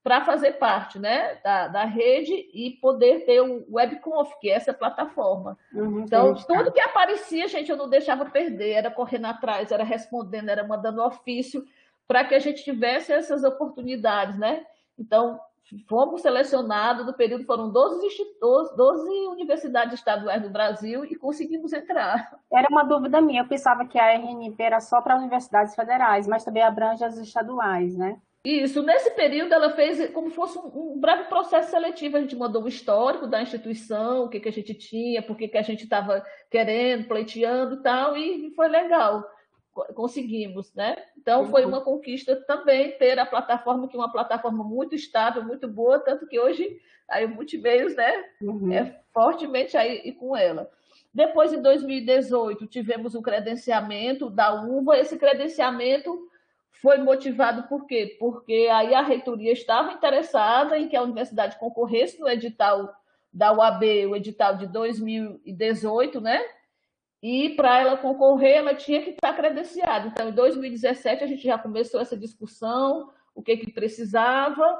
para fazer parte, né, da rede e poder ter o WebConf, que é essa plataforma. Então, tudo que aparecia, gente, eu não deixava perder, era correndo atrás, era respondendo, era mandando ofício, para que a gente tivesse essas oportunidades, né? Então, fomos selecionados, no período foram 12 universidades estaduais do Brasil e conseguimos entrar. Era uma dúvida minha, eu pensava que a RNP era só para universidades federais, mas também abrange as estaduais, né? Isso, nesse período ela fez como fosse um breve processo seletivo, a gente mandou o histórico da instituição, o que a gente tinha, por que a gente estava querendo, pleiteando e tal, e foi legal, conseguimos, né? Então foi uma conquista também ter a plataforma, que é uma plataforma muito estável, muito boa, tanto que hoje aí o Multimeios, né, é fortemente aí com ela. Depois, em 2018, tivemos um credenciamento da UVA, esse credenciamento foi motivado por quê? Porque aí a reitoria estava interessada em que a universidade concorresse no edital da UAB, o edital de 2018, né? E para ela concorrer, ela tinha que estar credenciada. Então, em 2017, a gente já começou essa discussão, o que precisava,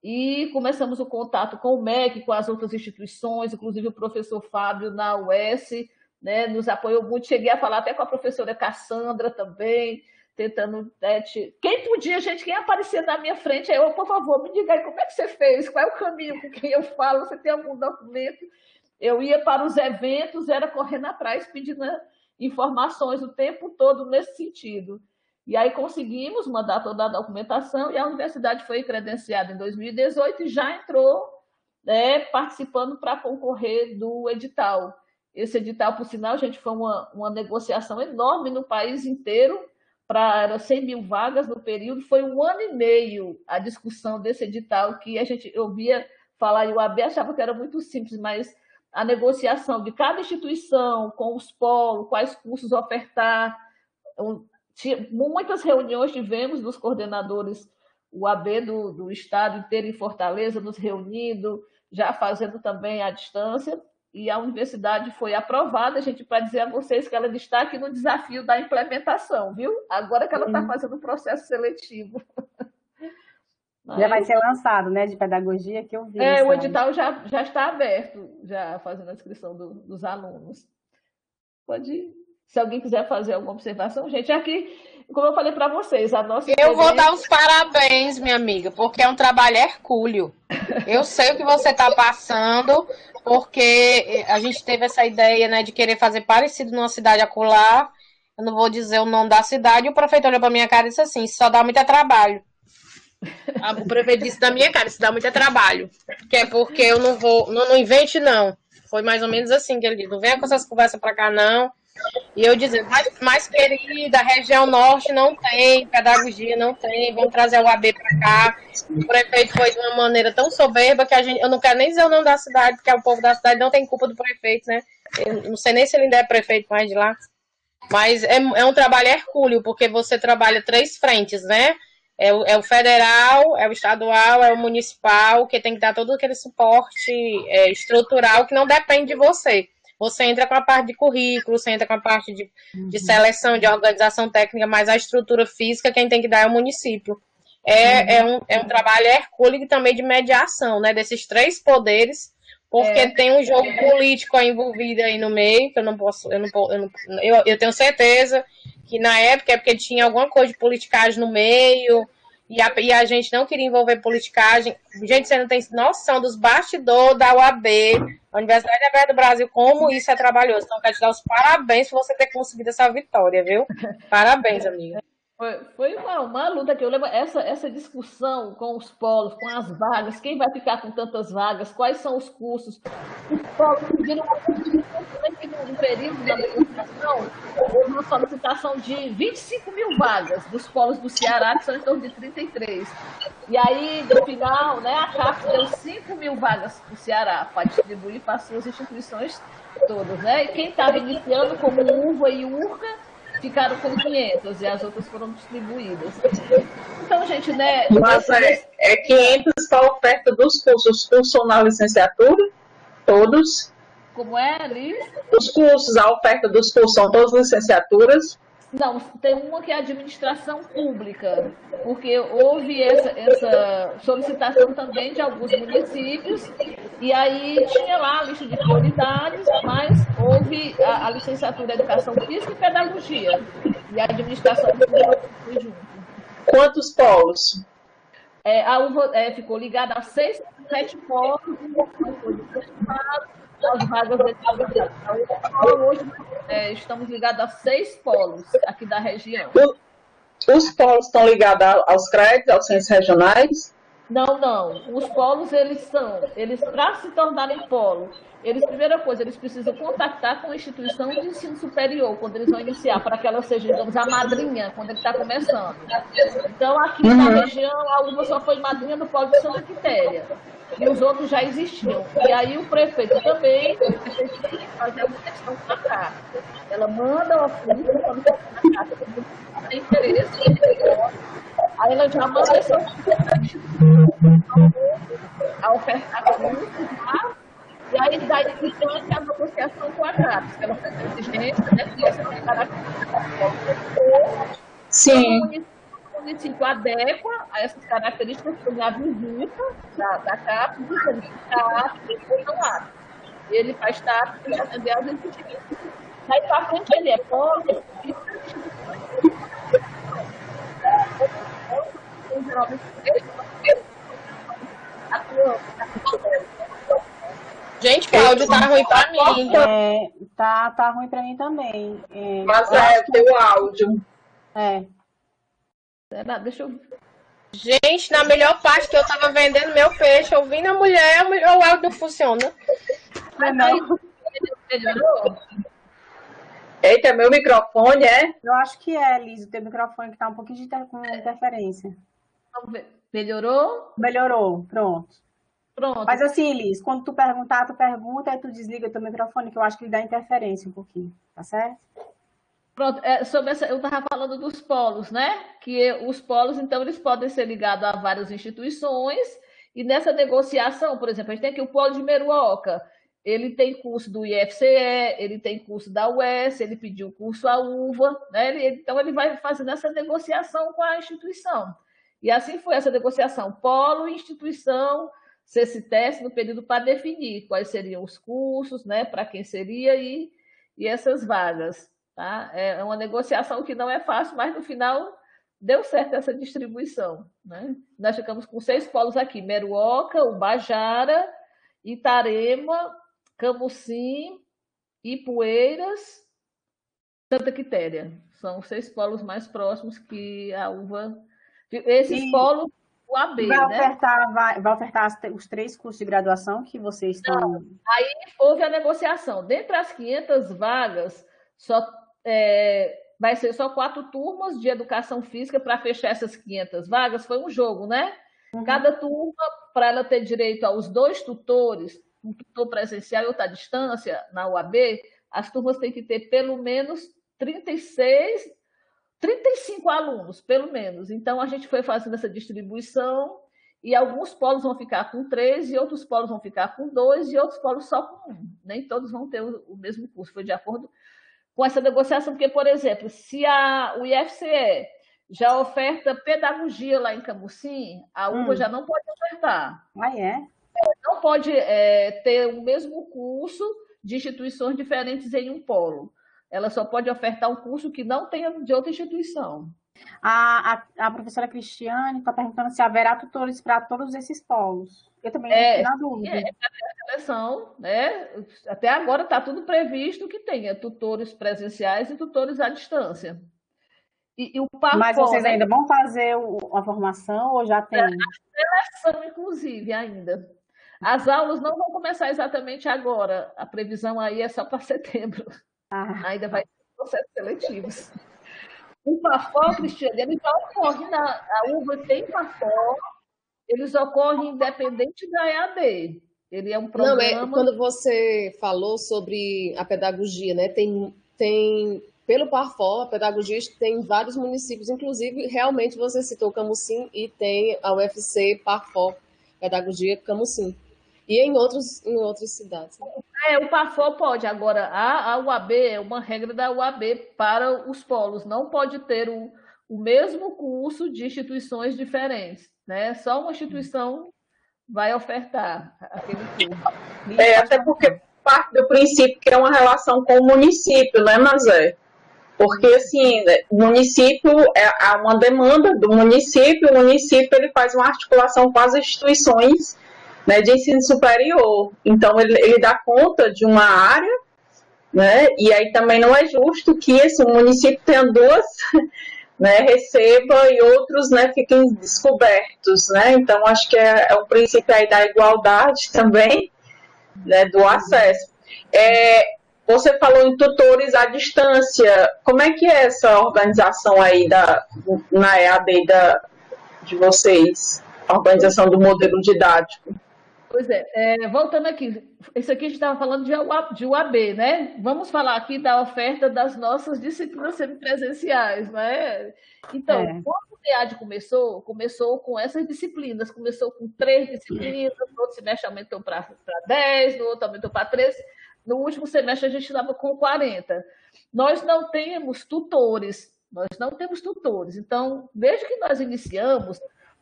e começamos o contato com o MEC, com as outras instituições, inclusive o professor Fábio na UES, né, nos apoiou muito. Cheguei a falar até com a professora Cassandra também, tentando... Quem podia, gente, quem aparecia na minha frente, eu, por favor, me diga aí como é que você fez, qual é o caminho com quem eu falo, você tem algum documento? Eu ia para os eventos, era correndo atrás, pedindo informações o tempo todo nesse sentido. E aí conseguimos mandar toda a documentação e a universidade foi credenciada em 2018 e já entrou, né, participando para concorrer do edital. Esse edital, por sinal, gente, foi uma negociação enorme no país inteiro, para 100 mil vagas no período, foi 1 ano e meio a discussão desse edital, que a gente ouvia falar e o AB achava que era muito simples, mas a negociação de cada instituição com os polos, quais cursos ofertar, muitas reuniões tivemos dos coordenadores, o AB do estado inteiro em Fortaleza, nos reunindo, já fazendo também à distância, e a universidade foi aprovada, gente, para dizer a vocês que ela está aqui no desafio da implementação, viu? Agora que ela está fazendo o processo seletivo. Já vai ser lançado, né, de pedagogia, que eu vi. O edital já está aberto, já fazendo a inscrição dos alunos. Pode ir. Se alguém quiser fazer alguma observação, gente, aqui, como eu falei para vocês, a nossa... Eu vou dar os parabéns, minha amiga, porque é um trabalho hercúleo. Eu sei o que você está passando, porque a gente teve essa ideia, né, de querer fazer parecido numa cidade acolá. Eu não vou dizer o nome da cidade, e o prefeito olhou para minha cara e disse assim, só dá muito trabalho. O prefeito disse da minha cara, isso dá muito trabalho. Que é porque eu não vou, não invente, não. Foi mais ou menos assim que ele disse, não venha com essas conversas para cá, não. E eu dizendo, mais querida, região norte não tem, pedagogia não tem, vamos trazer o AB para cá. O prefeito foi de uma maneira tão soberba que eu não quero nem dizer o nome da cidade, porque o povo da cidade não tem culpa do prefeito, né? Eu não sei nem se ele ainda é prefeito mais de lá. Mas é um trabalho hercúleo, porque você trabalha 3 frentes, né? É o federal, é o estadual, é o municipal, que tem que dar todo aquele suporte estrutural que não depende de você. Você entra com a parte de currículo, você entra com a parte de seleção, de organização técnica, mas a estrutura física, quem tem que dar é o município. É um trabalho hercúleo e também de mediação, né? Desses 3 poderes, porque tem um jogo político envolvido aí no meio, que eu tenho certeza que na época é porque tinha alguma coisa de politicagem no meio, e a gente não queria envolver politicagem. Gente, você não tem noção dos bastidores da UAB, a Universidade Aberta do Brasil, como isso é trabalhoso. Então, eu quero te dar os parabéns por você ter conseguido essa vitória, viu? Parabéns, amiga. Foi uma luta que eu lembro, essa discussão com os polos, com as vagas, quem vai ficar com tantas vagas, quais são os cursos. Os polos pediram no período da negociação, houve uma solicitação de 25 mil vagas dos polos do Ceará, que são em torno de 33. E aí, no final, né, a CAPES deu 5 mil vagas para o Ceará, para distribuir para as suas instituições todas, né? E quem estava iniciando como UVA e URCA, ficaram com 500 e as outras foram distribuídas. Então, gente, né... Mas 500 para a oferta dos cursos. Os cursos são na licenciatura? Todos? Como é, Liz? Os cursos, a oferta dos cursos são todas licenciaturas? Não, tem uma que é administração pública, porque houve essa solicitação também de alguns municípios, e aí tinha lá a lista de prioridades, mas houve a licenciatura em Educação Física e Pedagogia, e a administração pública foi junto. Quantos polos? A UVA ficou ligada a 6, 7 polos, as vagas de hoje estamos ligados a 6 polos aqui da região. Os polos estão ligados aos CREDs, aos centros regionais? Não. Os polos, para se tornarem polo, primeira coisa, eles precisam contactar com a instituição de ensino superior, quando eles vão iniciar, para que ela seja, digamos, a madrinha, quando ele está começando. Então, aqui na região, a UVA só foi madrinha do polo de Santa Quitéria. E os outros já existiam. E aí o prefeito também fazer uma questão para cá. Ela manda o ofício para tem interesse. Aí ela já manda essa a ofertar curso, tá? E aí daí diante a negociação com a CAPES, que ela faz a exigência, né? Que essa característica. Sim. O município adequa a essas características com a visita da CAPES e verificar apto ou não apto. Ele faz apto e atender as exigências. Daí para frente ele é pobre e Gente, o áudio tá ruim pra mim. Tá ruim pra mim também. Mas é o teu áudio. Deixa eu... Gente, na melhor parte que eu tava vendendo meu peixe, ouvindo a mulher, o áudio não funciona. Melhorou? Eita, meu microfone, é? Eu acho que é, Liz, o teu microfone que tá um pouquinho com interferência. Vamos ver. Melhorou? Melhorou, pronto. Pronto. Mas assim, Liz, quando tu perguntar, tu pergunta, aí tu desliga teu microfone, que eu acho que ele dá interferência um pouquinho, tá certo? Pronto, sobre eu estava falando dos polos, né? Que os polos, então, eles podem ser ligados a várias instituições, e nessa negociação, por exemplo, a gente tem aqui o polo de Meruoca, ele tem curso do IFCE, ele tem curso da UES, ele pediu curso à UVA, né? Então ele vai fazendo essa negociação com a instituição. E assim foi essa negociação, polo, instituição, CCTES, no período para definir quais seriam os cursos, né? Para quem seria e essas vagas. Tá? É uma negociação que não é fácil, mas no final deu certo essa distribuição. Né? Nós ficamos com 6 polos aqui: Meruoca, Ubajara, Itarema, Camusim, Ipueiras, Santa Quitéria. São os 6 polos mais próximos que a UVA... Esses polos, o AB, vai ofertar os 3 cursos de graduação que vocês estão... Não. Aí houve a negociação. Dentre as 500 vagas, vai ser só 4 turmas de educação física para fechar essas 500 vagas. Foi um jogo, né? Uhum. Cada turma, para ela ter direito aos 2 tutores, um tutor presencial e outra à distância, na UAB, as turmas têm que ter pelo menos 35 alunos, pelo menos. Então, a gente foi fazendo essa distribuição e alguns polos vão ficar com 3, e outros polos vão ficar com 2, e outros polos só com 1. Nem todos vão ter o mesmo curso. Foi de acordo com essa negociação, porque, por exemplo, se o IFCE já oferta pedagogia lá em Camusim, a UVA já não pode ofertar. Não pode ter o mesmo curso de instituições diferentes em um polo. Ela só pode ofertar um curso que não tenha de outra instituição. A professora Cristiane está perguntando se haverá tutores para todos esses polos. Eu também estou na dúvida. A seleção, né? Até agora está tudo previsto que tenha tutores presenciais e tutores à distância. E o PAFOR, mas vocês ainda vão fazer a formação ou já tem? A seleção, inclusive, ainda. As aulas não vão começar exatamente agora. A previsão aí é só para setembro. Ainda vai ter processos seletivos. O PAFOR, Cristiane, ele já ocorre a UVA tem PAFOR, eles ocorrem independente da EAD. Ele é um programa... Não, quando você falou sobre a pedagogia, né? Tem pelo PAFOR, a pedagogia tem vários municípios, inclusive, realmente você citou Camusim e tem a UFC PAFOR, Pedagogia Camusim. E em outras cidades. O O PAFO pode. Agora, a UAB é uma regra da UAB para os polos. Não pode ter o mesmo curso de instituições diferentes, né? Só uma instituição vai ofertar aquele curso. Até porque parte do princípio que é uma relação com o município, né, Mazé? Porque, assim, o município, há uma demanda do município, o município ele faz uma articulação com as instituições, né, de ensino superior. Então, ele dá conta de uma área, né, e aí também não é justo que esse município tenha duas, né, receba e outros, né, fiquem descobertos, né. Então, acho que é o princípio aí da igualdade também, né, do acesso. Você falou em tutores à distância. Como é que é essa organização aí na EAD de vocês? A organização do modelo didático? Pois voltando aqui, isso aqui a gente estava falando de UAB, né? Vamos falar aqui da oferta das nossas disciplinas semipresenciais, né? Então, quando o EAD começou com essas disciplinas, começou com 3 disciplinas, no outro semestre aumentou para 10, no outro aumentou para 13, no último semestre a gente estava com 40. Nós não temos tutores, então, desde que nós iniciamos,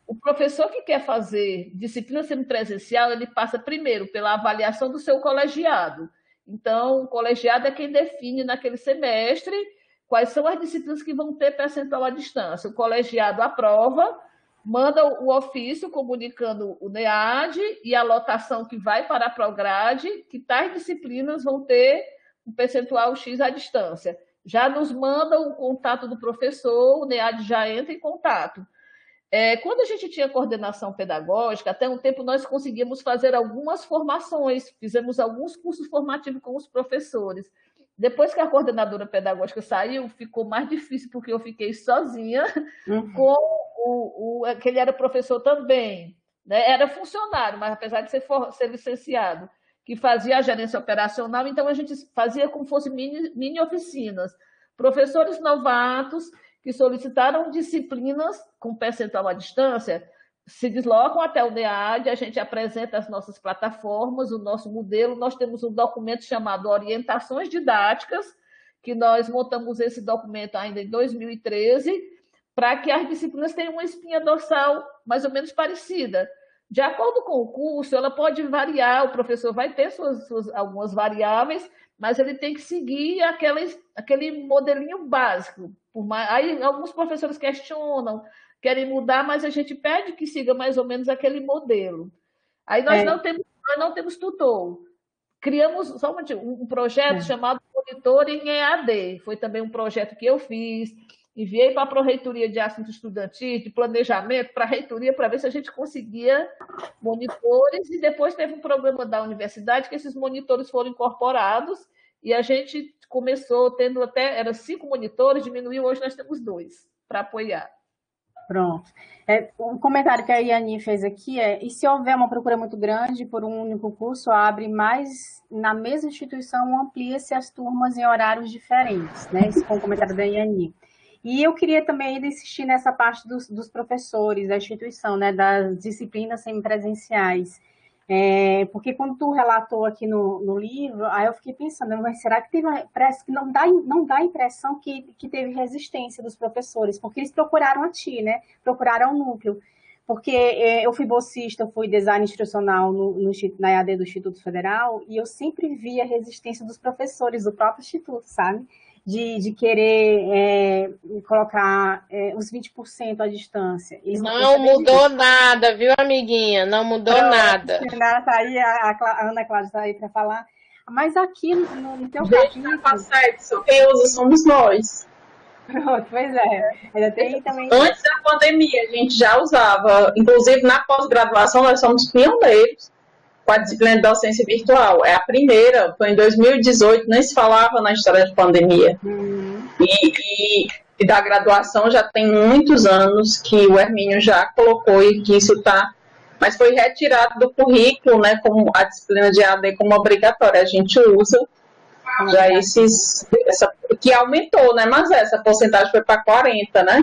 o professor que quer fazer disciplina semipresencial, ele passa primeiro pela avaliação do seu colegiado. Então, o colegiado é quem define naquele semestre quais são as disciplinas que vão ter percentual à distância. O colegiado aprova, manda o ofício comunicando o NEAD e a lotação que vai para a Prograde, que tais disciplinas vão ter um percentual X à distância. Já nos manda o contato do professor, o NEAD já entra em contato. Quando a gente tinha coordenação pedagógica, até um tempo nós conseguíamos fazer algumas formações, fizemos alguns cursos formativos com os professores. Depois que a coordenadora pedagógica saiu, ficou mais difícil, porque eu fiquei sozinha com que ele era professor também, né? Era funcionário, mas apesar de ser licenciado, que fazia a gerência operacional, então a gente fazia como fosse mini oficinas. Professores novatos que solicitaram disciplinas com percentual à distância, se deslocam até o NEAD, a gente apresenta as nossas plataformas, o nosso modelo, nós temos um documento chamado Orientações Didáticas, que nós montamos esse documento ainda em 2013, para que as disciplinas tenham uma espinha dorsal mais ou menos parecida. De acordo com o curso, ela pode variar, o professor vai ter algumas variáveis, mas ele tem que seguir aquele modelinho básico. Aí alguns professores questionam, querem mudar, mas a gente pede que siga mais ou menos aquele modelo. Aí nós não temos tutor. Criamos só um projeto chamado Monitor em EAD. Foi também um projeto que eu fiz. Enviei para a Pró-Reitoria de Assuntos Estudantis, de Planejamento, para a reitoria, para ver se a gente conseguia monitores, e depois teve um programa da universidade que esses monitores foram incorporados, e a gente começou tendo era 5 monitores, diminuiu, hoje nós temos 2 para apoiar. Pronto. Um comentário que a Iani fez aqui e se houver uma procura muito grande por um único curso, abre mais, na mesma instituição, amplia-se as turmas em horários diferentes, né? Esse foi um comentário da Iani. E eu queria também ainda insistir nessa parte dos professores da instituição, né, das disciplinas semipresenciais. Porque quando tu relatou aqui no livro, aí eu fiquei pensando, mas será que parece que não dá a impressão que teve resistência dos professores, porque eles procuraram a ti, né? Procuraram o núcleo. Porque eu fui bolsista, eu fui design instrucional na EAD do Instituto Federal, e eu sempre vi a resistência dos professores do próprio Instituto, sabe? De querer colocar os 20% à distância. Não mudou nada, viu, amiguinha? Não mudou nada. Tá aí, a Ana Cláudia está aí para falar. Mas aqui no teu capítulo... Quem usa somos nós. Pronto, pois é. Ainda tem também... Antes da pandemia, a gente já usava. Inclusive, na pós-graduação, nós somos pioneiros com a disciplina de docência virtual. É a primeira, foi em 2018, nem se falava na história de pandemia. E da graduação já tem muitos anos que o Hermínio já colocou e que isso está... Mas foi retirado do currículo, né, como a disciplina de AD como obrigatória. A gente usa já que aumentou, né, mas essa porcentagem foi para 40, né?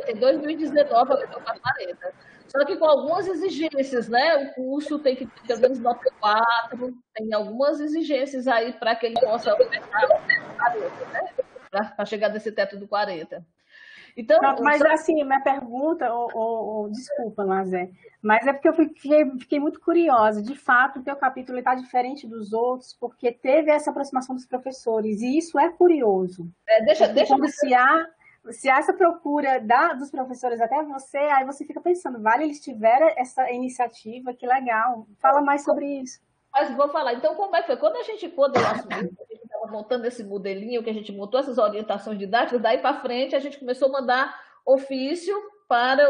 Em 2019 aumentou para 40. Só que com algumas exigências, né? O curso tem que ter pelo menos nota 4, tem algumas exigências aí para que ele possa ofertar 40, né? Para chegar nesse teto do 40. Então, pronto, mas assim, minha pergunta, desculpa, Lazé, mas é porque eu fiquei muito curiosa. De fato, o teu capítulo está diferente dos outros, porque teve essa aproximação dos professores, e isso é curioso. Deixa Se há essa procura dos professores até você, aí você fica pensando, vale, eles tiveram essa iniciativa, que legal. Fala mais sobre isso. Mas vou falar, então como é que foi? Quando a gente estava montando esse modelinho, que a gente montou essas orientações didáticas, daí para frente a gente começou a mandar ofício para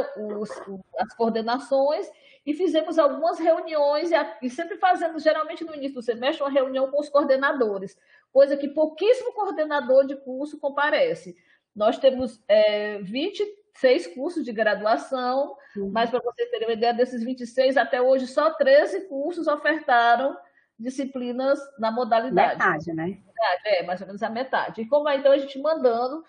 as coordenações e fizemos algumas reuniões, e sempre fazemos, geralmente no início do semestre, uma reunião com os coordenadores, coisa que pouquíssimo coordenador de curso comparece. Nós temos 26 cursos de graduação, mas para vocês terem uma ideia, desses 26, até hoje, só 13 cursos ofertaram disciplinas na modalidade. Metade, né? Mais ou menos a metade. E como então a gente mandando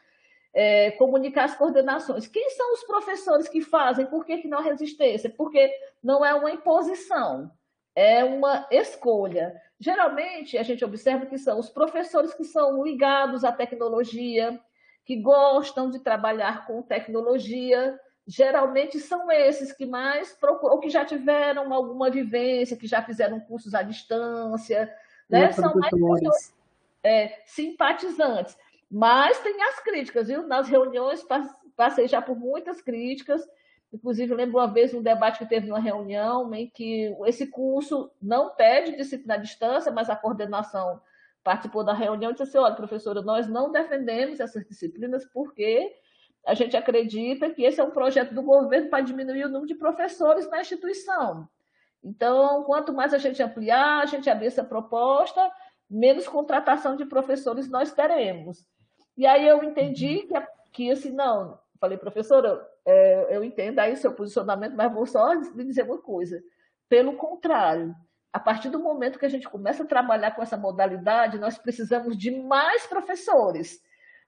comunicar as coordenações. Quem são os professores que fazem? Por que não há resistência? Porque não é uma imposição, é uma escolha. Geralmente, a gente observa que são os professores que são ligados à tecnologia, que gostam de trabalhar com tecnologia, geralmente são esses que mais procuram, ou que já tiveram alguma vivência, que já fizeram cursos à distância, né? São mais pessoas simpatizantes. Mas tem as críticas, viu? Nas reuniões passei já por muitas críticas, inclusive lembro uma vez um debate que teve numa reunião em que esse curso não pede disciplina à distância, mas a coordenação participou da reunião e disse assim, olha, professora, nós não defendemos essas disciplinas porque a gente acredita que esse é um projeto do governo para diminuir o número de professores na instituição. Então, quanto mais a gente ampliar, a gente abrir essa proposta, menos contratação de professores nós teremos. E aí eu entendi que assim, não, falei, professora, eu entendo aí o seu posicionamento, mas vou só lhe dizer uma coisa. Pelo contrário, a partir do momento que a gente começa a trabalhar com essa modalidade, nós precisamos de mais professores.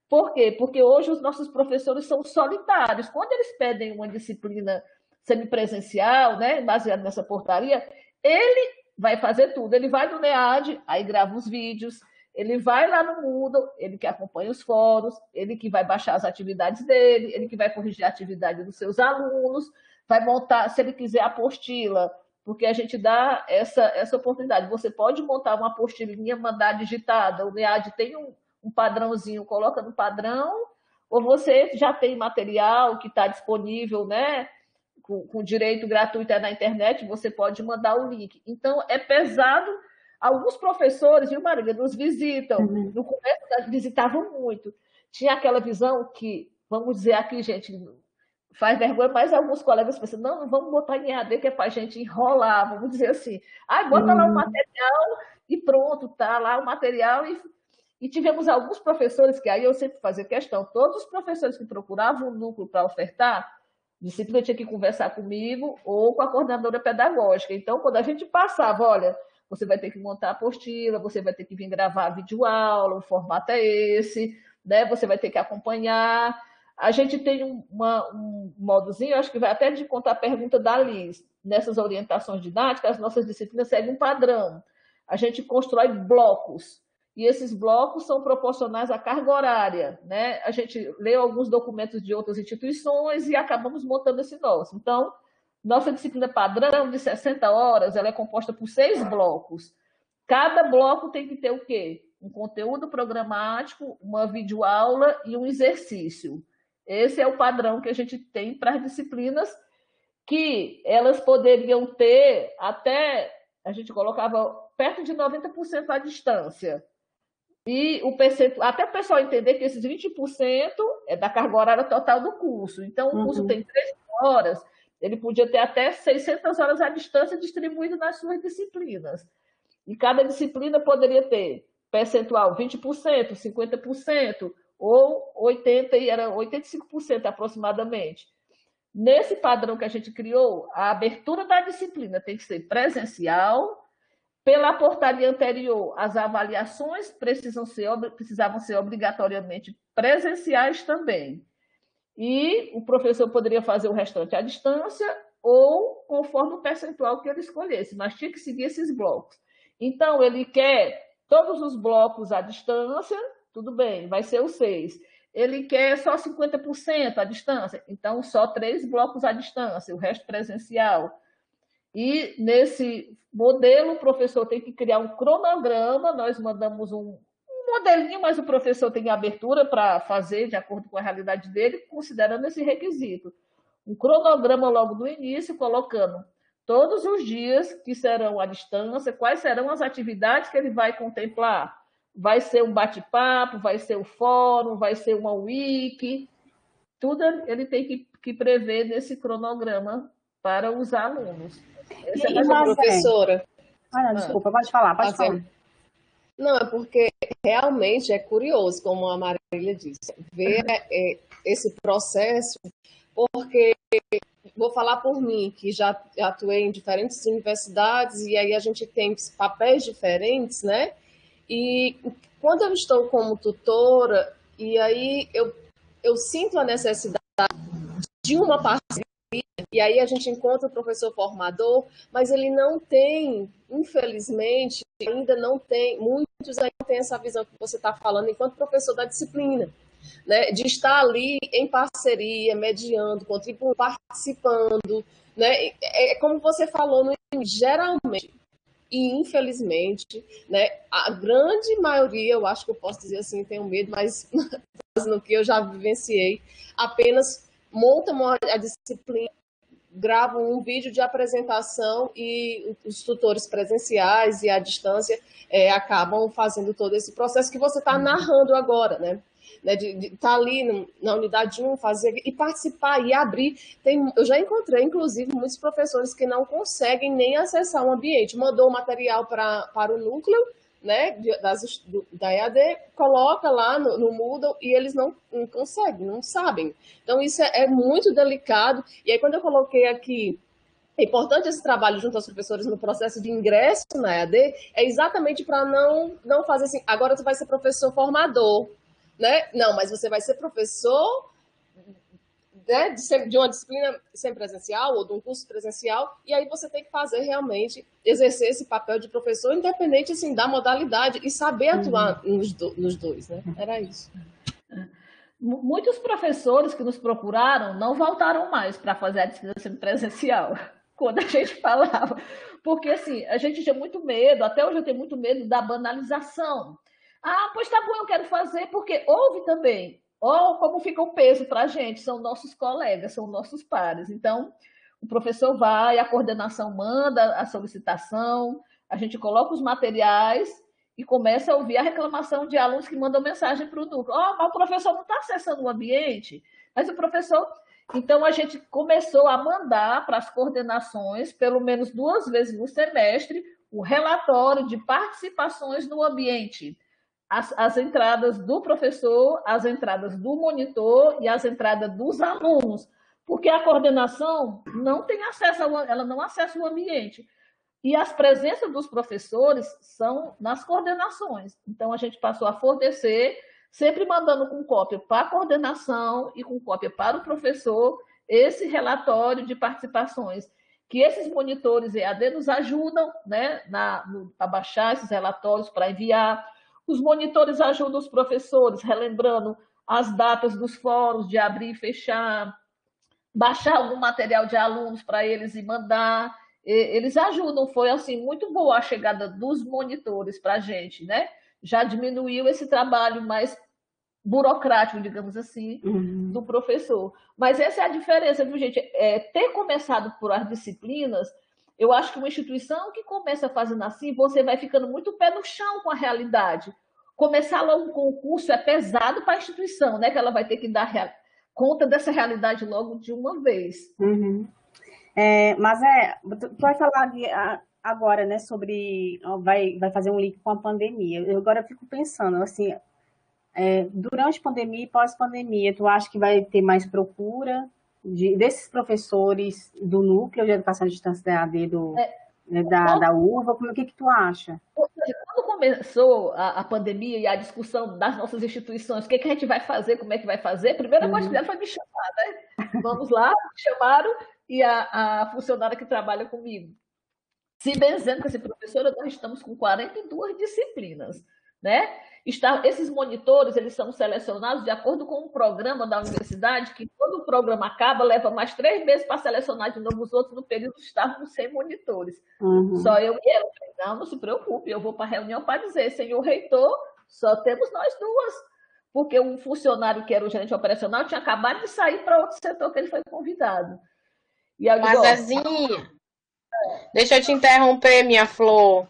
Por quê? Porque hoje os nossos professores são solitários. Quando eles pedem uma disciplina semipresencial, né, baseada nessa portaria, ele vai fazer tudo. Ele vai no NEAD, aí grava os vídeos, ele vai lá no Moodle, ele que acompanha os fóruns, ele que vai baixar as atividades dele, ele que vai corrigir a atividade dos seus alunos, vai montar, se ele quiser, a apostila, porque a gente dá essa oportunidade. Você pode montar uma apostilinha, mandar digitada, o NEAD tem um padrãozinho, coloca no padrão, ou você já tem material que está disponível, né, com direito gratuito na internet, você pode mandar o link. Então, é pesado. Alguns professores, viu, Marília, nos visitam. No começo, visitavam muito. Tinha aquela visão que, vamos dizer aqui, gente, faz vergonha, mas alguns colegas pensam, não vamos botar em EAD, que é para a gente enrolar, vamos dizer assim. Bota lá o material e pronto, tá lá o material. E tivemos alguns professores que aí eu sempre fazia questão, todos os professores que procuravam um núcleo para ofertar, disciplina tinha que conversar comigo ou com a coordenadora pedagógica. Então, quando a gente passava, olha, você vai ter que montar a apostila, você vai ter que vir gravar a videoaula, o formato é esse, né? Você vai ter que acompanhar. A gente tem um modozinho, acho que vai até de contar a pergunta da Liz. Nessas orientações didáticas, as nossas disciplinas seguem um padrão. A gente constrói blocos. E esses blocos são proporcionais à carga horária, né? A gente lê alguns documentos de outras instituições e acabamos montando esse nosso. Então, nossa disciplina padrão de 60 horas, ela é composta por 6 blocos. Cada bloco tem que ter o quê? Um conteúdo programático, uma videoaula e um exercício. Esse é o padrão que a gente tem para as disciplinas, que elas poderiam ter até, a gente colocava perto de 90% à distância. E até o pessoal entender que esses 20% é da carga horária total do curso. Então, o curso tem 3 horas, ele podia ter até 600 horas à distância distribuído nas suas disciplinas. E cada disciplina poderia ter percentual 20%, 50%, ou 80%, e era 85% aproximadamente. Nesse padrão que a gente criou, a abertura da disciplina tem que ser presencial. Pela portaria anterior, as avaliações precisavam ser obrigatoriamente presenciais também. E o professor poderia fazer o restante à distância ou conforme o percentual que ele escolhesse, mas tinha que seguir esses blocos. Então, ele quer todos os blocos à distância, tudo bem, vai ser os 6. Ele quer só 50% à distância, então só 3 blocos à distância, o resto presencial. E nesse modelo, o professor tem que criar um cronograma, nós mandamos um modelinho, mas o professor tem abertura para fazer de acordo com a realidade dele, considerando esse requisito. Um cronograma logo do início, colocando todos os dias que serão à distância, quais serão as atividades que ele vai contemplar. Vai ser um bate-papo, vai ser o fórum, vai ser uma wiki, tudo ele tem que prever nesse cronograma para os alunos. Essa é a professora. Desculpa, pode falar, pode falar. Não, é porque realmente é curioso, como a Marília disse, ver esse processo, porque vou falar por mim, que já atuei em diferentes universidades, e aí a gente tem papéis diferentes, né? E quando eu estou como tutora, e aí eu sinto a necessidade de uma parceria, e aí a gente encontra o professor formador, mas ele não tem, infelizmente, ainda não tem, muitos ainda não têm essa visão que você está falando enquanto professor da disciplina, né? De estar ali em parceria, mediando, contribuindo, participando, né? É como você falou no início, geralmente, e infelizmente, né, a grande maioria, eu acho que eu posso dizer assim, tenho medo, mas no que eu já vivenciei, apenas montam a disciplina, gravam um vídeo de apresentação e os tutores presenciais e à distância acabam fazendo todo esse processo que você está narrando agora, né? De estar ali na unidade 1, fazer e participar e abrir. Eu já encontrei, inclusive, muitos professores que não conseguem nem acessar o ambiente. Mandou o material para o núcleo, né, da EAD, coloca lá no Moodle e eles não conseguem, não sabem. Então, isso é muito delicado. E aí, quando eu coloquei aqui, é importante esse trabalho junto aos professores no processo de ingresso na EAD, é exatamente para não fazer assim, agora você vai ser professor formador, né? Não, mas você vai ser professor, né, de uma disciplina semipresencial ou de um curso presencial, e aí você tem que fazer realmente, exercer esse papel de professor, independente assim, da modalidade, e saber atuar nos dois, né? Era isso. Muitos professores que nos procuraram não voltaram mais para fazer a disciplina semipresencial, quando a gente falava, porque assim, a gente tinha muito medo, até hoje eu tenho muito medo da banalização. Ah, pois tá bom, eu quero fazer, porque houve também. Como fica o peso para a gente, são nossos colegas, são nossos pares. Então, o professor vai, a coordenação manda a solicitação, a gente coloca os materiais e começa a ouvir a reclamação de alunos que mandam mensagem para o núcleo. Mas o professor não está acessando o ambiente, mas o professor... Então, a gente começou a mandar para as coordenações, pelo menos 2 vezes no semestre, o relatório de participações no ambiente. As entradas do professor, as entradas do monitor e as entradas dos alunos, porque a coordenação não tem acesso, ela não acessa o ambiente. E as presenças dos professores são nas coordenações. Então, a gente passou a fornecer, sempre mandando com cópia para a coordenação e com cópia para o professor, esse relatório de participações, que esses monitores EAD nos ajudam, né, a baixar esses relatórios para enviar. Os monitores ajudam os professores, relembrando as datas dos fóruns de abrir e fechar, baixar algum material de alunos para eles e mandar. Eles ajudam, foi assim muito boa a chegada dos monitores para a gente, né? Já diminuiu esse trabalho mais burocrático, digamos assim, do professor. Mas essa é a diferença, viu, gente? Ter começado por as disciplinas, eu acho que uma instituição que começa fazendo assim, você vai ficando muito pé no chão com a realidade. Começar logo com o curso é pesado para a instituição, né? Que ela vai ter que dar conta dessa realidade logo de uma vez. Mas tu vai falar agora, né, sobre... Vai fazer um link com a pandemia. Eu agora fico pensando, assim, durante a pandemia e pós-pandemia, tu acha que vai ter mais procura desses professores do núcleo de educação à distância da EAD, da URVA? O que tu acha? Quando começou a pandemia e a discussão das nossas instituições, o que a gente vai fazer, como é que vai fazer, a primeira coisa que fizeram foi me chamar, né? Vamos lá, me chamaram, e a funcionária que trabalha comigo. Se benzendo com essa professora, nós estamos com 42 disciplinas, né? Esses monitores, eles são selecionados de acordo com um programa da universidade, que quando o programa acaba, leva mais 3 meses para selecionar de novo os outros. No período estavam sem monitores. Só eu e ela. Não se preocupe, eu vou para a reunião para dizer, senhor reitor, só temos nós duas. Porque um funcionário que era o gerente operacional tinha acabado de sair para outro setor que ele foi convidado. E eu digo, Zezinha, deixa eu te interromper, minha flor.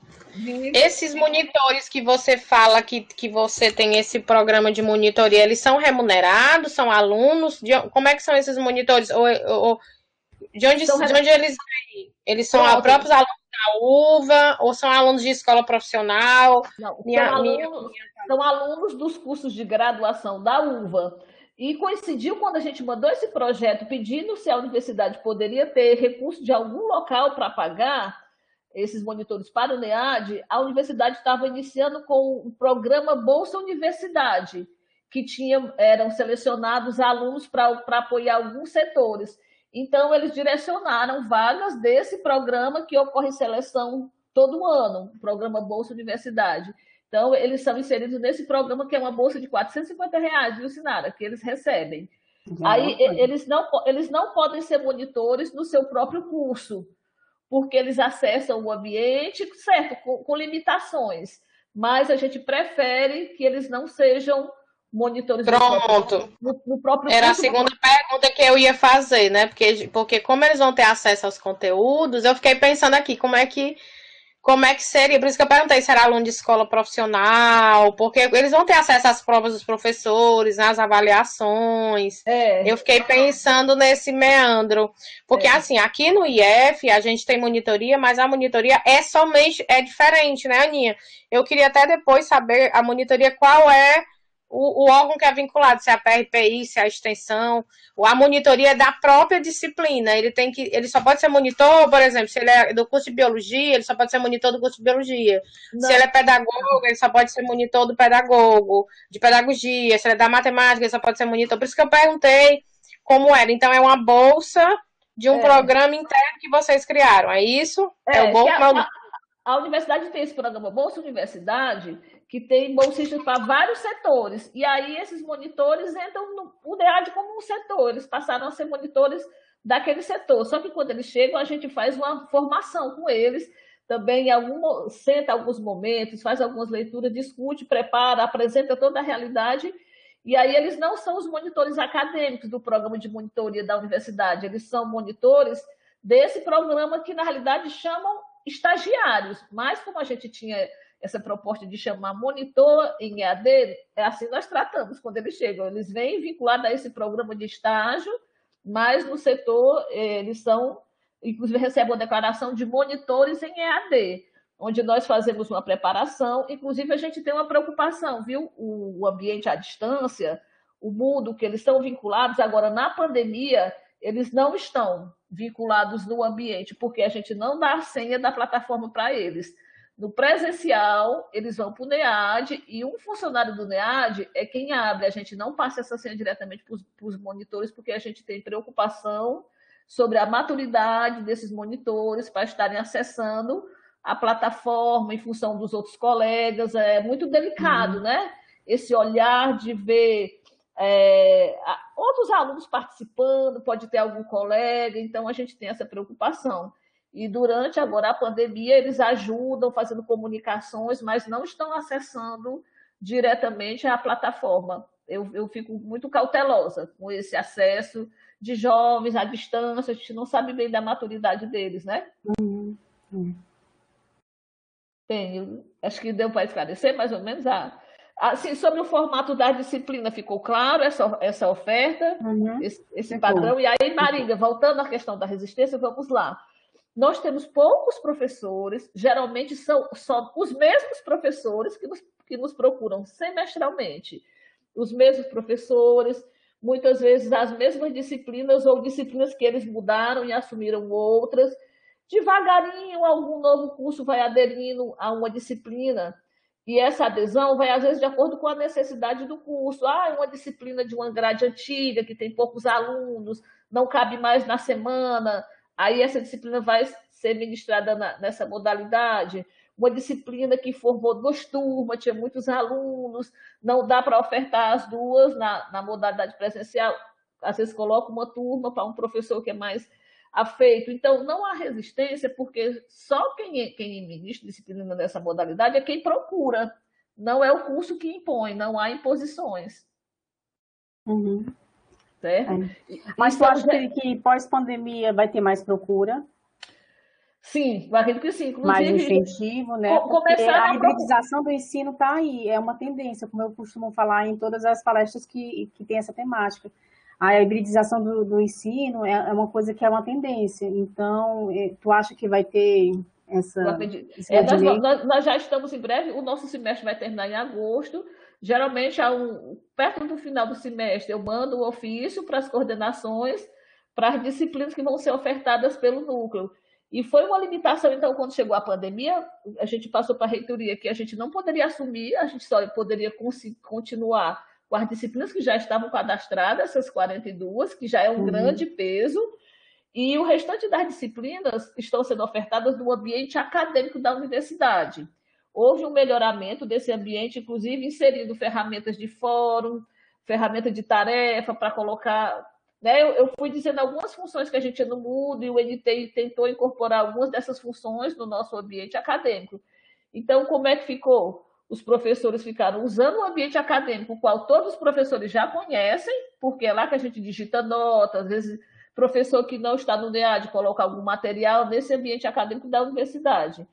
Esses monitores que você fala que você tem esse programa de monitoria, eles são remunerados? São alunos? Como é que são esses monitores? De onde eles vêm? Eles são próprios alunos da UVA ou são alunos de escola profissional? Não, são alunos dos cursos de graduação da UVA. E coincidiu quando a gente mandou esse projeto pedindo se a universidade poderia ter recurso de algum local para pagar esses monitores para o NEAD. A universidade estava iniciando com o programa Bolsa Universidade, que eram selecionados alunos para apoiar alguns setores. Então, eles direcionaram vagas desse programa que ocorre seleção todo ano, o programa Bolsa Universidade. Então, eles são inseridos nesse programa, que é uma bolsa de R$ 450, viu, Sinara, que eles recebem. Aí, eles não podem ser monitores no seu próprio curso, porque eles acessam o ambiente, certo, com limitações. Mas a gente prefere que eles não sejam monitores no próprio Era curso. A segunda pergunta que eu ia fazer, né? Porque como eles vão ter acesso aos conteúdos, eu fiquei pensando aqui, como é que seria? Por isso que eu perguntei se era aluno de escola profissional, porque eles vão ter acesso às provas dos professores, às avaliações. Eu fiquei pensando nesse meandro. Porque, assim, aqui no IF a gente tem monitoria, mas a monitoria é diferente, né, Aninha? Eu queria até depois saber a monitoria, qual é o órgão que é vinculado, se é a PRPI, se é a extensão, a monitoria é da própria disciplina. Ele só pode ser monitor, por exemplo, se ele é do curso de biologia, ele só pode ser monitor do curso de biologia. Não. Se ele é pedagogo, ele só pode ser monitor do pedagogo, de pedagogia. Se ele é da matemática, ele só pode ser monitor. Por isso que eu perguntei como era. Então, é uma bolsa de um programa interno que vocês criaram, é isso? O bolsa? A universidade tem esse programa Bolsa Universidade, que tem bolsistas para vários setores. E aí esses monitores entram no NEAD como um setor. Eles passaram a ser monitores daquele setor. Só que quando eles chegam, a gente faz uma formação com eles. Também senta alguns momentos, faz algumas leituras, discute, prepara, apresenta toda a realidade. E aí eles não são os monitores acadêmicos do programa de monitoria da universidade. Eles são monitores desse programa que, na realidade, chamam estagiários. Mas como a gente tinha essa proposta de chamar monitor em EAD, é assim nós tratamos quando eles chegam. Eles vêm vinculados a esse programa de estágio, mas no setor eles são, inclusive recebem uma declaração de monitores em EAD, onde nós fazemos uma preparação. Inclusive a gente tem uma preocupação, viu? O ambiente à distância, o mundo que eles estão vinculados agora na pandemia, eles não estão vinculados no ambiente, porque a gente não dá a senha da plataforma para eles. No presencial, eles vão para o NEAD e um funcionário do NEAD é quem abre. A gente não passa essa senha diretamente para os monitores, porque a gente tem preocupação sobre a maturidade desses monitores para estarem acessando a plataforma em função dos outros colegas. É muito delicado, né? Esse olhar de ver outros alunos participando, pode ter algum colega, então a gente tem essa preocupação. E durante agora a pandemia, eles ajudam fazendo comunicações, mas não estão acessando diretamente a plataforma. Eu fico muito cautelosa com esse acesso de jovens à distância, a gente não sabe bem da maturidade deles, né? Acho que deu para esclarecer mais ou menos assim, sobre o formato da disciplina, ficou claro essa oferta, esse padrão? E aí, Marília, voltando à questão da resistência, vamos lá. Nós temos poucos professores, geralmente são só os mesmos professores que nos procuram semestralmente. Os mesmos professores, muitas vezes as mesmas disciplinas ou disciplinas que eles mudaram e assumiram outras. Devagarinho, algum novo curso vai aderindo a uma disciplina. E essa adesão vai, às vezes, de acordo com a necessidade do curso. Ah, é uma disciplina de uma grade antiga, que tem poucos alunos, não cabe mais na semana, aí essa disciplina vai ser ministrada nessa modalidade. Uma disciplina que formou 2 turmas, tinha muitos alunos, não dá para ofertar as duas na modalidade presencial. Às vezes coloca uma turma para um professor que é mais afeito. Então, não há resistência, porque só quem ministra disciplina nessa modalidade é quem procura. Não é o curso que impõe, não há imposições. Uhum. Certo? Mas tu acha que pós-pandemia vai ter mais procura? Sim, acredito que sim. Mais Inclusive, incentivo, né? Porque começar a hibridização do ensino está aí, é uma tendência, como eu costumo falar em todas as palestras que tem essa temática. A hibridização do ensino é uma coisa que é uma tendência. Então, tu acha que vai ter esse movimento? Nós já estamos em breve, o nosso semestre vai terminar em agosto. Geralmente, perto do final do semestre, eu mando o ofício para as coordenações, para as disciplinas que vão ser ofertadas pelo núcleo. E foi uma limitação, então, quando chegou a pandemia, a gente passou para a reitoria que a gente não poderia assumir, a gente só poderia continuar com as disciplinas que já estavam cadastradas, essas 42, que já é um grande peso, e o restante das disciplinas estão sendo ofertadas no ambiente acadêmico da universidade. Houve um melhoramento desse ambiente, inclusive inserindo ferramentas de fórum, ferramenta de tarefa para colocar... Né? Eu fui dizendo algumas funções que a gente tinha no Moodle e o NT tentou incorporar algumas dessas funções no nosso ambiente acadêmico. Então, como é que ficou? Os professores ficaram usando o ambiente acadêmico, o qual todos os professores já conhecem, porque é lá que a gente digita notas, às vezes professor que não está no NEAD coloca algum material nesse ambiente acadêmico da universidade.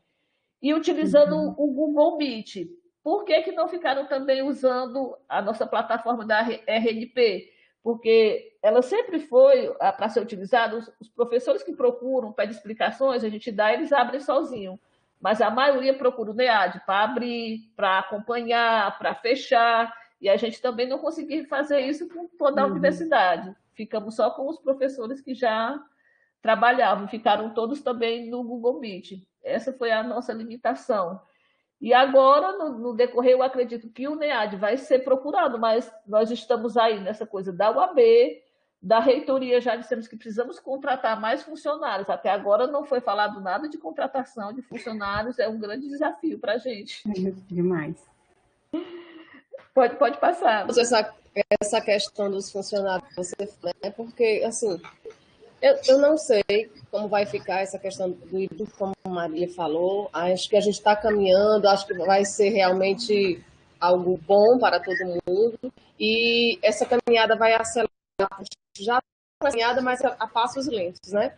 E utilizando o Google Meet. Por que não ficaram também usando a nossa plataforma da RNP? Porque ela sempre foi para ser utilizada, os professores que procuram, pedem explicações, a gente dá, eles abrem sozinho. Mas a maioria procura o NEAD para abrir, para acompanhar, para fechar, e a gente também não conseguiu fazer isso com toda a universidade. Ficamos só com os professores que já trabalhavam, ficaram todos também no Google Meet. Essa foi a nossa limitação. E agora, no decorrer, eu acredito que o NEAD vai ser procurado, mas nós estamos aí nessa coisa da UAB, da reitoria, já dissemos que precisamos contratar mais funcionários. Até agora não foi falado nada de contratação de funcionários, é um grande desafio para a gente. Demais. Pode passar. Essa questão dos funcionários, né? Porque, assim, eu não sei como vai ficar essa questão do híbrido, como a Maria falou. Acho que a gente está caminhando, acho que vai ser realmente algo bom para todo mundo. E essa caminhada vai acelerar. Já caminhada, mas a passos lentos, né?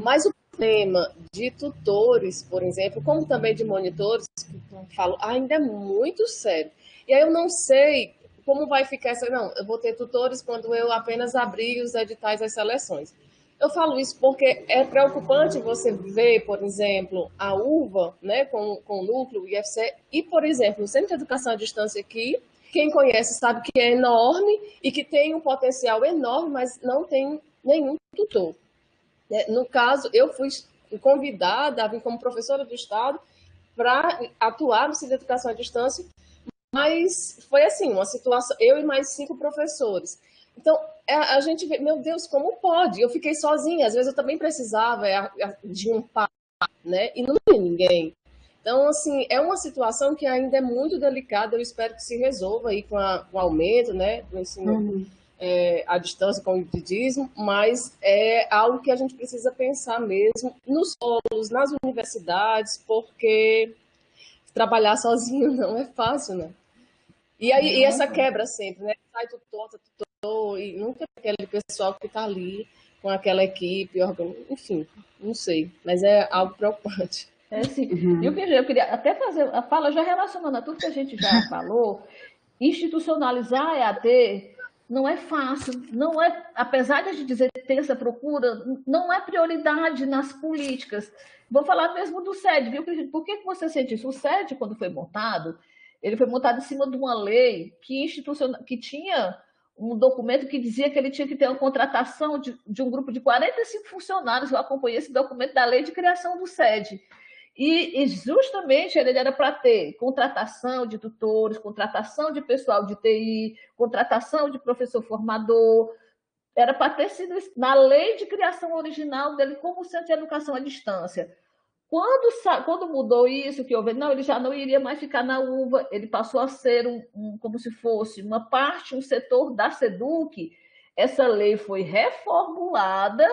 Mas o problema de tutores, por exemplo, como também de monitores, que eu falo, ainda é muito sério. E aí eu não sei como vai ficar essa... Não, eu vou ter tutores quando eu apenas abrir os editais das seleções. Eu falo isso porque é preocupante você ver, por exemplo, a UVA, né, com o núcleo, o IFCE, e, por exemplo, o Centro de Educação à Distância aqui, quem conhece sabe que é enorme e que tem um potencial enorme, mas não tem nenhum tutor. No caso, eu fui convidada a vir como professora do Estado para atuar no Centro de Educação à Distância, mas foi assim, uma situação, eu e mais 5 professores. Então, a gente vê, meu Deus, como pode? Eu fiquei sozinha, às vezes eu também precisava de um par, né? E não tinha ninguém. Então, assim, é uma situação que ainda é muito delicada, eu espero que se resolva aí com o aumento, né, do ensino à distância, com o hibridismo, mas é algo que a gente precisa pensar mesmo nos polos, nas universidades, porque trabalhar sozinho não é fácil, né? E aí e essa quebra sempre, né? Sai tutor, e nunca é aquele pessoal que está ali com aquela equipe, enfim, não sei, mas é algo preocupante. Sim. Eu queria até fazer a fala, já relacionando a tudo que a gente já falou, institucionalizar a EAD não é fácil, não é, apesar de a gente dizer que tem essa procura, não é prioridade nas políticas. Vou falar mesmo do SED, viu? Por que você sente isso? O SED, quando foi montado, ele foi montado em cima de uma lei que tinha um documento que dizia que ele tinha que ter uma contratação de um grupo de 45 funcionários. Eu acompanhei esse documento da lei de criação do SED. E justamente ele era para ter contratação de tutores, contratação de pessoal de TI, contratação de professor formador. Era para ter sido na lei de criação original dele como centro de educação à distância. Quando mudou isso, que houve, não, ele já não iria mais ficar na UVA, ele passou a ser como se fosse uma parte, um setor da SEDUC. Essa lei foi reformulada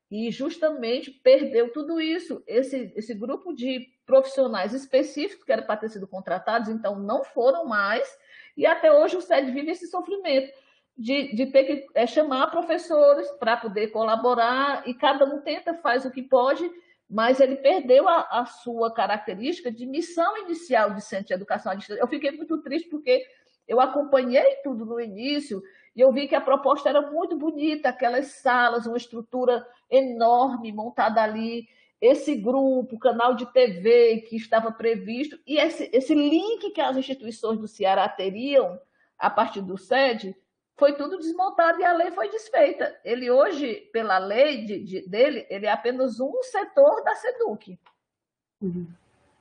e justamente perdeu tudo isso. Esse grupo de profissionais específicos que era para ter sido contratados, então não foram mais, e até hoje o SED vive esse sofrimento de ter que chamar professores para poder colaborar, e cada um faz o que pode, mas ele perdeu a sua característica de missão inicial de centro de educação à distância. Eu fiquei muito triste porque eu acompanhei tudo no início e eu vi que a proposta era muito bonita, aquelas salas, uma estrutura enorme montada ali, esse grupo, canal de TV que estava previsto, e esse link que as instituições do Ceará teriam a partir do SED, foi tudo desmontado e a lei foi desfeita. Ele hoje, pela lei dele, ele é apenas um setor da SEDUC,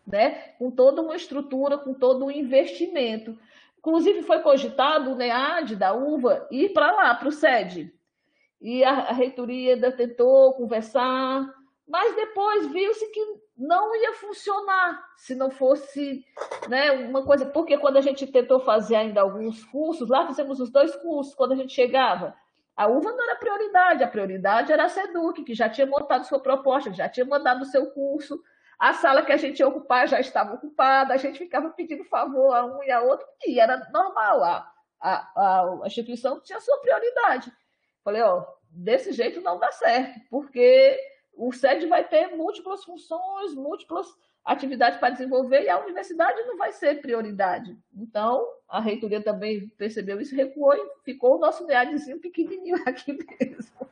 né? Com toda uma estrutura, com todo um investimento. Inclusive, foi cogitado o NEAD da UVA ir para lá, para o SED. E a reitoria ainda tentou conversar, mas depois viu-se que não ia funcionar se não fosse, né, uma coisa. Porque quando a gente tentou fazer ainda alguns cursos, lá fizemos os 2 cursos, quando a gente chegava, a UVA não era a prioridade era a SEDUC, que já tinha montado sua proposta, que já tinha mandado o seu curso. A sala que a gente ia ocupar já estava ocupada, a gente ficava pedindo favor a um e a outro, e era normal, a instituição tinha sua prioridade. Falei, desse jeito não dá certo, porque o SED vai ter múltiplas funções, múltiplas atividades para desenvolver, e a universidade não vai ser prioridade. Então, a reitoria também percebeu isso, recuou e ficou o nosso NEADzinho pequenininho aqui mesmo.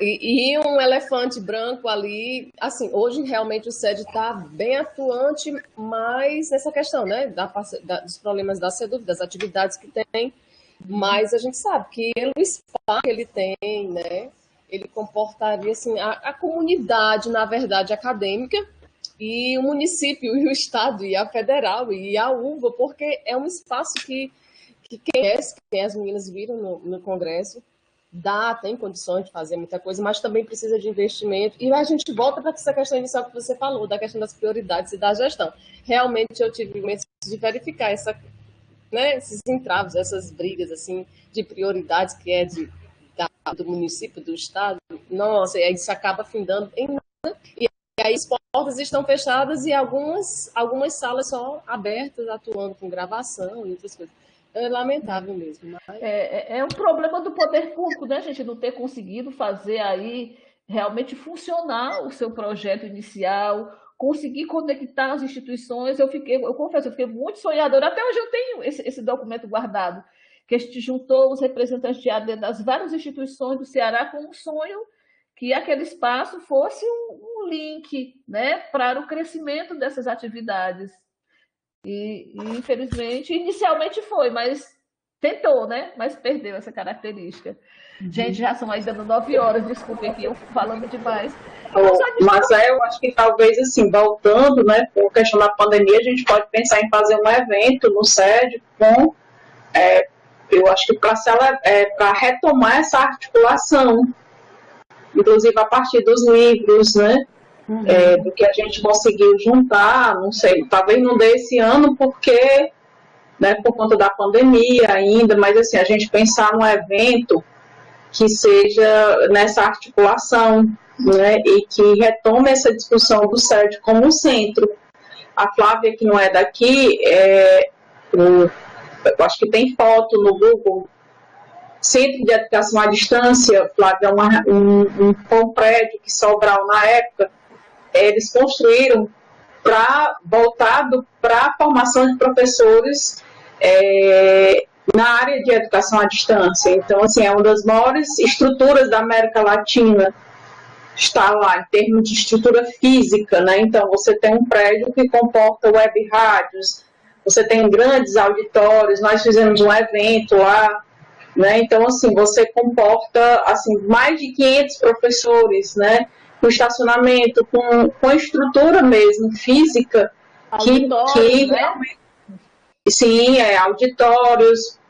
E um elefante branco ali, assim, hoje realmente o SED está bem atuante, mas nessa questão, né, dos problemas da SEDUC, das atividades que tem, mas a gente sabe que o espaço que ele tem, né, ele comportaria, assim, a comunidade, na verdade, acadêmica, e o município, e o estado, e a federal, e a UVA, porque é um espaço que quem as meninas viram no congresso, tem condições de fazer muita coisa, mas também precisa de investimento. E a gente volta para essa questão inicial que você falou, da questão das prioridades e da gestão. Realmente eu tive medo de verificar esses entraves, essas brigas assim, de prioridades que é do município, do estado. Nossa, e aí isso acaba findando em nada. E aí as portas estão fechadas e algumas salas só abertas, atuando com gravação e outras coisas. É lamentável mesmo. Mas... É um problema do poder público, né, gente? Não ter conseguido fazer aí realmente funcionar o seu projeto inicial, conseguir conectar as instituições. Eu confesso, eu fiquei muito sonhadora. Até hoje eu tenho esse documento guardado, que a gente juntou os representantes de AD das várias instituições do Ceará com um sonho que aquele espaço fosse um link, né, para o crescimento dessas atividades. E infelizmente, inicialmente foi, mas tentou, né? Mas perdeu essa característica. Gente, já são aí dando 9 horas, desculpem aqui, eu falando demais. Mas eu acho que talvez, assim, voltando, né, por questão da pandemia, a gente pode pensar em fazer um evento no SED com, eu acho que para retomar essa articulação, inclusive a partir dos livros, né? Do que a gente conseguiu juntar, não sei, talvez não dê esse ano porque, né, por conta da pandemia ainda, mas assim, a gente pensar num evento que seja nessa articulação, né, e que retome essa discussão do SED como um centro. A Flávia, que não é daqui, eu acho que tem foto no Google, Centro de Educação à Distância, Flávia, um prédio que Sobral na época, eles construíram voltado para a formação de professores na área de educação à distância. Então, assim, é uma das maiores estruturas da América Latina, está lá, em termos de estrutura física, né? Então, você tem um prédio que comporta web rádios, você tem grandes auditórios, nós fizemos um evento lá, né? Então, assim, você comporta, assim, mais de 500 professores, né? com estacionamento, com estrutura mesmo, física, que realmente, sim, auditórios,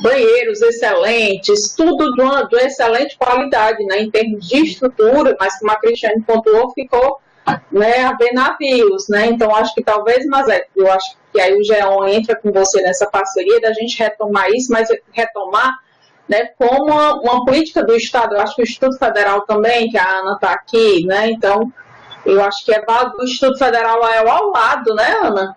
banheiros excelentes, tudo de uma excelente qualidade, né, em termos de estrutura, mas como a Cristiane pontuou, ficou, né, a ver navios, né, então acho que talvez, mas eu acho que aí o GEON entra com você nessa parceria da gente retomar isso, mas retomar, né, como uma política do Estado. Eu acho que o Instituto Federal também, que a Ana está aqui, né, então eu acho que o Instituto Federal é ao lado, né, Ana?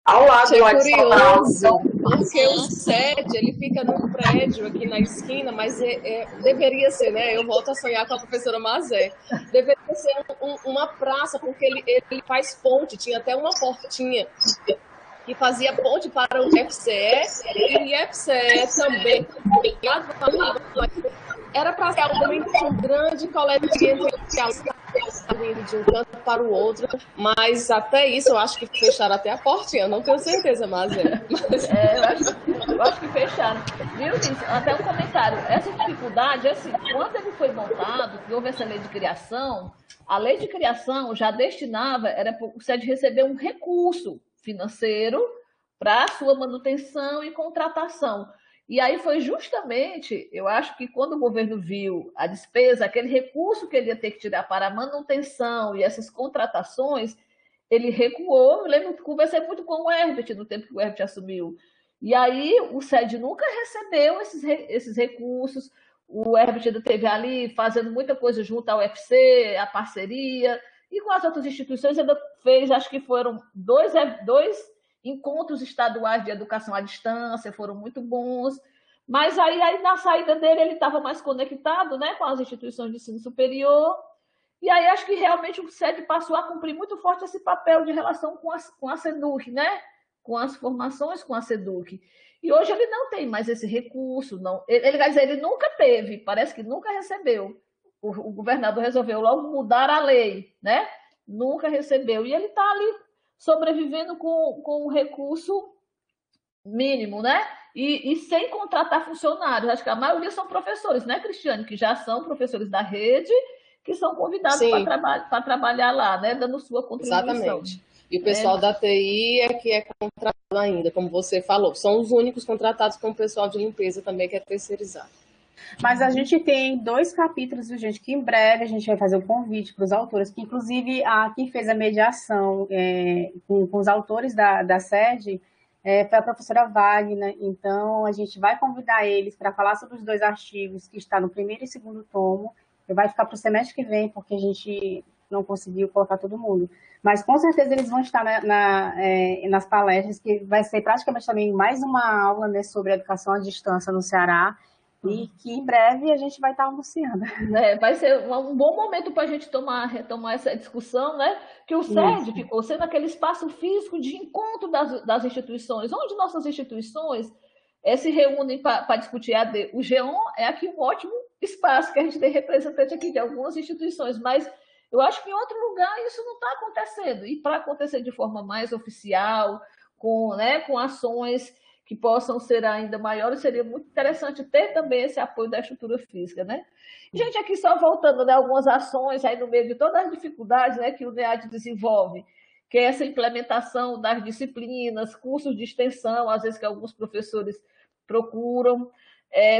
Ao lado é curioso, porque o SED, ele fica num prédio aqui na esquina, mas deveria ser, né? Eu volto a sonhar com a professora Mazé. Deveria ser uma praça, porque ele faz ponte, tinha até uma portinha que fazia ponte para o IFCE, e o IFCE também. Era para ser um grande colégio indo de um canto para o outro, mas até isso eu acho que fecharam até a portinha, não tenho certeza, mas eu acho que fecharam. Viu, Liz? Até um comentário. Essa dificuldade, assim, quando ele foi montado, que houve essa lei de criação, a lei de criação já destinava, era para o SED receber um recurso financeiro para a sua manutenção e contratação. E aí foi justamente, eu acho que quando o governo viu a despesa, aquele recurso que ele ia ter que tirar para a manutenção e essas contratações, ele recuou. Eu lembro que conversei muito com o Herbert no tempo que o Herbert assumiu. E aí o SED nunca recebeu esses recursos. O Herbert ainda esteve ali fazendo muita coisa junto ao UFC, a parceria, e com as outras instituições ainda fez, acho que foram dois encontros estaduais de educação à distância, foram muito bons, mas aí na saída dele ele estava mais conectado, né, com as instituições de ensino superior, e aí acho que realmente o SED passou a cumprir muito forte esse papel de relação com a SEDUC, né, com as formações com a SEDUC. E hoje ele não tem mais esse recurso, não. Ele quer dizer, ele nunca teve, parece que nunca recebeu. O governador resolveu logo mudar a lei, né, nunca recebeu, e ele está ali sobrevivendo com um recurso mínimo, né? E sem contratar funcionários. Acho que a maioria são professores, né, Cristiane? Que já são professores da rede, que são convidados para trabalhar lá, né? Dando sua contribuição. Exatamente. E o pessoal da TI é que é contratado ainda, como você falou. São os únicos contratados com o pessoal de limpeza também, que é terceirizado. Mas a gente tem 2 capítulos, viu, gente, que em breve a gente vai fazer um convite para os autores, que inclusive quem fez a mediação com os autores da sede foi a professora Wagner. Então a gente vai convidar eles para falar sobre os 2 artigos que estão no primeiro e segundo tomo, e vai ficar para o semestre que vem, porque a gente não conseguiu colocar todo mundo. Mas com certeza eles vão estar nas palestras, que vai ser praticamente também mais uma aula, né, sobre a educação à distância no Ceará, e que em breve a gente vai estar anunciando. Vai ser um bom momento para a gente retomar essa discussão, né? Que o SED ficou sendo aquele espaço físico de encontro das instituições, onde nossas instituições se reúnem para discutir AD. O GEON é aqui um ótimo espaço, que a gente tem representante aqui de algumas instituições, mas eu acho que em outro lugar isso não está acontecendo. E para acontecer de forma mais oficial, com ações que possam ser ainda maiores, seria muito interessante ter também esse apoio da estrutura física, né? Gente, aqui só voltando, né, algumas ações aí no meio de todas as dificuldades, né, que o NEAD desenvolve, que é essa implementação das disciplinas, cursos de extensão, às vezes que alguns professores procuram.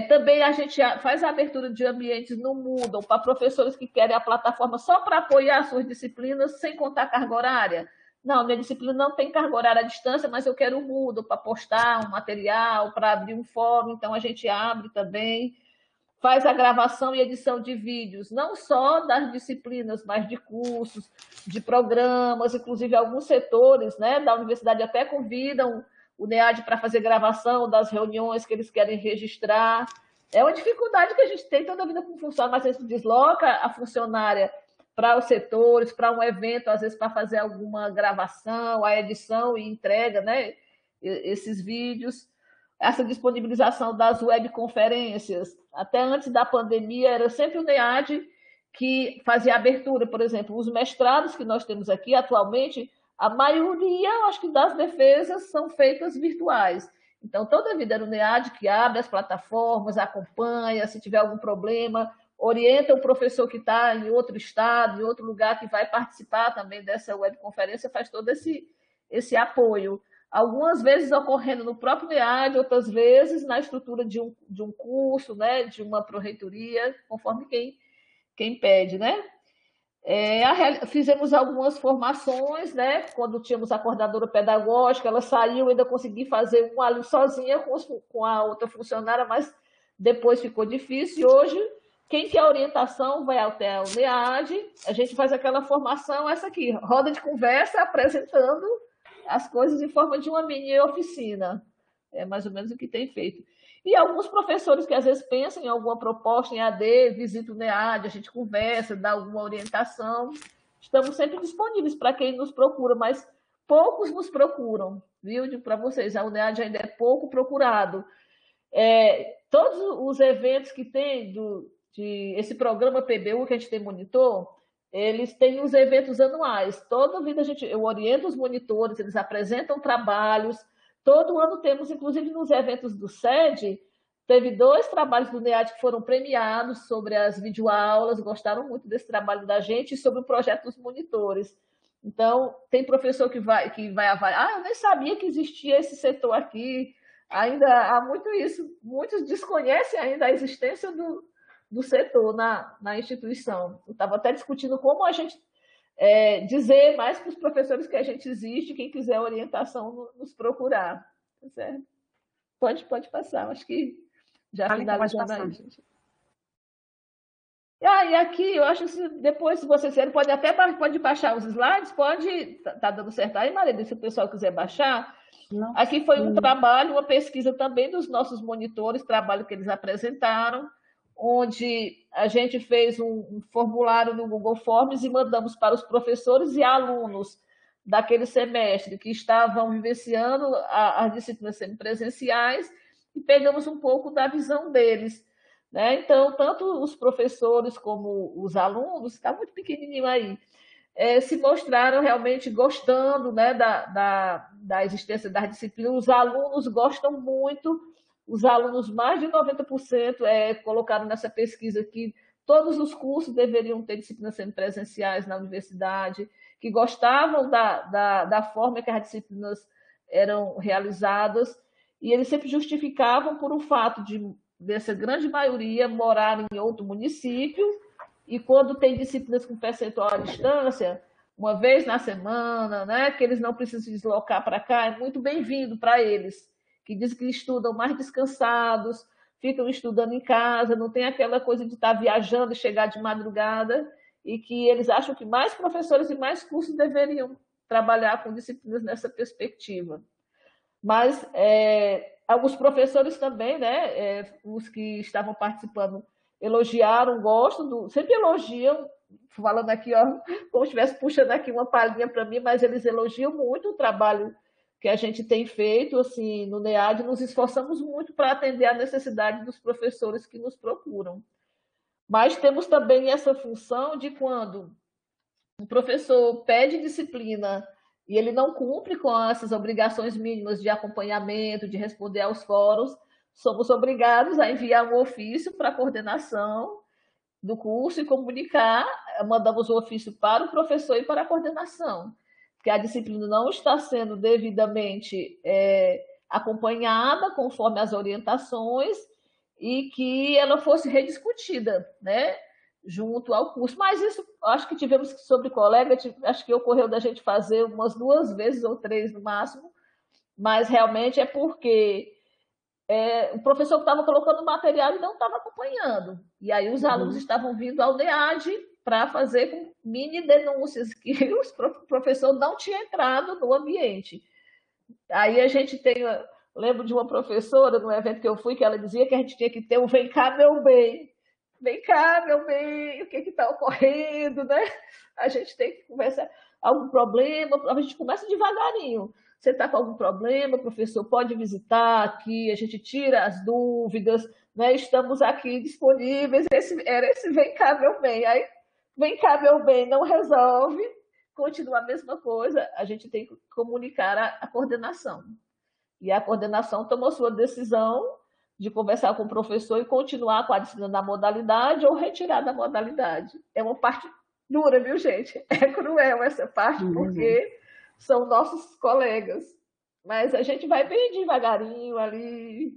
Também a gente faz a abertura de ambientes no Moodle para professores que querem a plataforma só para apoiar suas disciplinas, sem contar carga horária. Não, minha disciplina não tem carga horária à distância, mas eu quero o Moodle para postar um material, para abrir um fórum, então a gente abre também. Faz a gravação e edição de vídeos, não só das disciplinas, mas de cursos, de programas, inclusive alguns setores, né, da universidade até convidam o NEAD para fazer gravação das reuniões que eles querem registrar. É uma dificuldade que a gente tem toda a vida com funcionário, mas a gente desloca a funcionária para os setores, para um evento, às vezes para fazer alguma gravação, a edição e entrega, né, esses vídeos. Essa disponibilização das webconferências, até antes da pandemia, era sempre o NEAD que fazia a abertura. Por exemplo, os mestrados que nós temos aqui atualmente, a maioria, acho que das defesas, são feitas virtuais. Então, toda a vida era o NEAD que abre as plataformas, acompanha, se tiver algum problema, orienta o professor que está em outro estado, em outro lugar, que vai participar também dessa webconferência, faz todo esse apoio. Algumas vezes ocorrendo no próprio NEAD, outras vezes na estrutura de um curso, né, de uma pró-reitoria, conforme quem pede, né? Fizemos algumas formações, né? Quando tínhamos a coordenadora pedagógica, ela saiu, ainda consegui fazer um ali sozinha com a outra funcionária, mas depois ficou difícil. E hoje, quem quer orientação vai até o NEAD, a gente faz aquela formação, essa aqui, roda de conversa, apresentando as coisas em forma de uma mini oficina. É mais ou menos o que tem feito. E alguns professores que às vezes pensam em alguma proposta em AD, visitam o NEAD, a gente conversa, dá alguma orientação. Estamos sempre disponíveis para quem nos procura, mas poucos nos procuram, viu? Digo para vocês, a NEAD ainda é pouco procurado. Todos os eventos que tem esse programa PBU que a gente tem monitor, eles têm os eventos anuais. Toda vida eu oriento os monitores, eles apresentam trabalhos. Todo ano temos, inclusive nos eventos do SED, teve 2 trabalhos do NEAD que foram premiados sobre as videoaulas, gostaram muito desse trabalho da gente e sobre o projeto dos monitores. Então, tem professor que vai avaliar, eu nem sabia que existia esse setor aqui, ainda há muito isso, muitos desconhecem ainda a existência do setor na instituição. Eu estava até discutindo como a gente dizer mais para os professores que a gente existe, quem quiser orientação, nos procurar. Tá certo? Pode passar, acho que já finalizando aí, gente. E aqui, eu acho que depois, se vocês querem, pode baixar os slides, tá dando certo aí, Maria, se o pessoal quiser baixar. Não. Aqui foi um trabalho, uma pesquisa também dos nossos monitores, trabalho que eles apresentaram, onde a gente fez um formulário no Google Forms e mandamos para os professores e alunos daquele semestre que estavam vivenciando as disciplinas semipresenciais e pegamos um pouco da visão deles, né? Então, tanto os professores como os alunos, está muito pequenininho aí, se mostraram realmente gostando, né, da existência das disciplinas. Os alunos gostam muito. Os alunos, mais de 90%, colocaram nessa pesquisa que todos os cursos deveriam ter disciplinas semipresenciais na universidade, que gostavam da forma que as disciplinas eram realizadas, e eles sempre justificavam por o fato dessa grande maioria morar em outro município, e quando tem disciplinas com percentual à distância, uma vez na semana, né, que eles não precisam se deslocar para cá, é muito bem-vindo para eles, que dizem que estudam mais descansados, ficam estudando em casa, não tem aquela coisa de estar viajando e chegar de madrugada, e que eles acham que mais professores e mais cursos deveriam trabalhar com disciplinas nessa perspectiva. Mas alguns professores também, né, os que estavam participando, elogiaram, sempre elogiam, falando aqui, ó, como se estivesse puxando aqui uma palhinha para mim, mas eles elogiam muito o trabalho que a gente tem feito assim, no NEAD, nos esforçamos muito para atender a necessidade dos professores que nos procuram. Mas temos também essa função de quando um professor pede disciplina e ele não cumpre com essas obrigações mínimas de acompanhamento, de responder aos fóruns, somos obrigados a enviar um ofício para a coordenação do curso e comunicar, mandamos o ofício para o professor e para a coordenação, que a disciplina não está sendo devidamente acompanhada conforme as orientações e que ela fosse rediscutida, né, junto ao curso. Mas isso, acho que tivemos sobre colega, acho que ocorreu da gente fazer umas 2 vezes ou 3 no máximo, mas realmente é porque o professor estava colocando material e não estava acompanhando. E aí os alunos estavam vindo ao NEAD para fazer com mini denúncias que o professor não tinha entrado no ambiente. Aí a gente lembro de uma professora, no evento que eu fui, que ela dizia que a gente tinha que ter um vem cá, meu bem. Vem cá, meu bem, o que está ocorrendo, né? A gente tem que conversar. Algum problema, a gente começa devagarinho. Você está com algum problema, professor, pode visitar aqui, a gente tira as dúvidas, né? Estamos aqui disponíveis. Era esse vem cá, meu bem. Aí, vem cá, meu bem, não resolve, continua a mesma coisa, a gente tem que comunicar a coordenação. E a coordenação tomou sua decisão de conversar com o professor e continuar com a disciplina da modalidade ou retirar da modalidade. É uma parte dura, viu, gente? É cruel essa parte, porque são nossos colegas. Mas a gente vai bem devagarinho ali,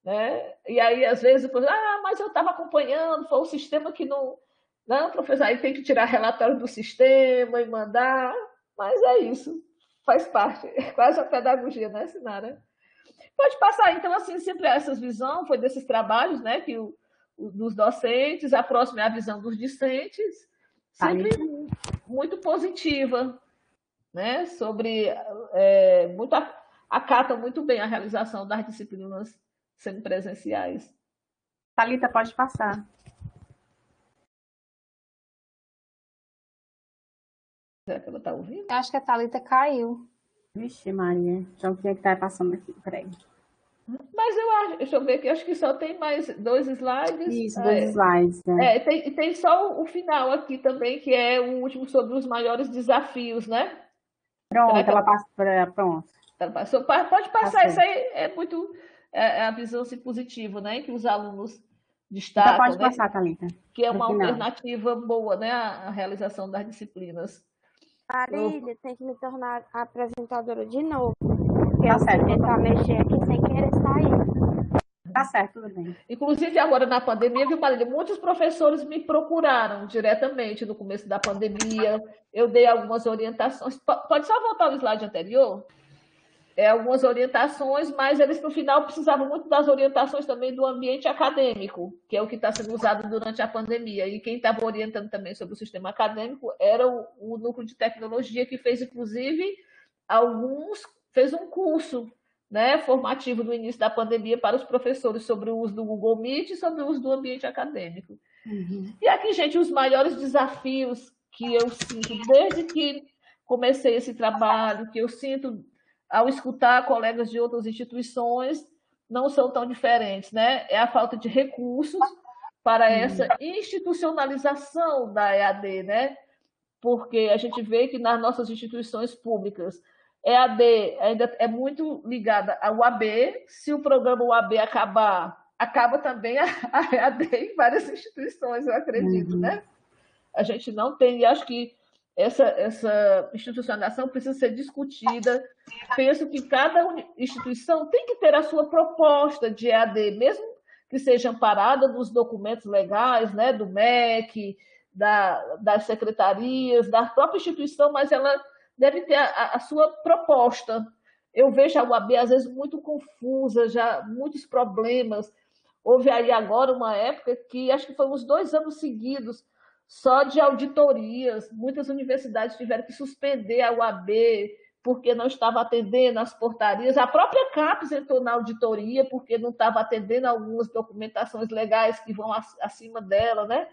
né? E aí, às vezes, depois, mas eu estava acompanhando, foi o sistema que não... Não, professor, aí tem que tirar relatório do sistema e mandar, mas é isso, faz parte, é quase a pedagogia, né, Sinara? Pode passar, então, assim, sempre essa visão foi desses trabalhos, né, que dos docentes, a próxima é a visão dos discentes, sempre muito positiva, né, sobre, acatam muito bem a realização das disciplinas semipresenciais. Thalita, pode passar. Será que ela está ouvindo? Eu acho que a Thalita caiu. Vixe, Maria. Já tinha que estar passando aqui. Peraí. Mas eu acho, deixa eu ver aqui, acho que só tem mais 2 slides. Isso, 2 slides. Né? Tem só o final aqui também, que é o último sobre os maiores desafios, né? Pronto, ela passa para. Pronto. Ela passou. Pode passar, isso aí é muito. É a visão assim, positiva, né? Que os alunos destacam. Então pode passar, Thalita. Que é uma alternativa boa, né? A realização das disciplinas. Marília, tem que me tornar apresentadora de novo. Porque eu tentar mexer aqui sem querer sair. Tá certo, tudo bem. Inclusive, agora na pandemia, viu, Marília? Muitos professores me procuraram diretamente no começo da pandemia. Eu dei algumas orientações. Pode só voltar ao slide anterior? Algumas orientações, mas eles, no final, precisavam muito das orientações também do ambiente acadêmico, que é o que está sendo usado durante a pandemia. E quem estava orientando também sobre o sistema acadêmico era o núcleo de tecnologia, que fez, inclusive, fez um curso, né, formativo no início da pandemia para os professores sobre o uso do Google Meet e sobre o uso do ambiente acadêmico. E aqui, gente, os maiores desafios que eu sinto desde que comecei esse trabalho, que eu sinto ao escutar colegas de outras instituições, não são tão diferentes, né? É a falta de recursos para essa institucionalização da EAD, né? Porque a gente vê que nas nossas instituições públicas, EAD ainda é muito ligada ao UAB. Se o programa UAB acabar, acaba também a EAD em várias instituições, eu acredito, né? A gente não tem, e acho que essa institucionalização precisa ser discutida. Penso que cada instituição tem que ter a sua proposta de EAD, mesmo que seja amparada nos documentos legais, né, do MEC, das secretarias, da própria instituição, mas ela deve ter a sua proposta. Eu vejo a UAB, às vezes, muito confusa, já muitos problemas. Houve aí agora uma época que, acho que foi uns 2 anos seguidos, só de auditorias. Muitas universidades tiveram que suspender a UAB porque não estava atendendo as portarias. A própria CAPES entrou na auditoria porque não estava atendendo algumas documentações legais que vão acima dela, né?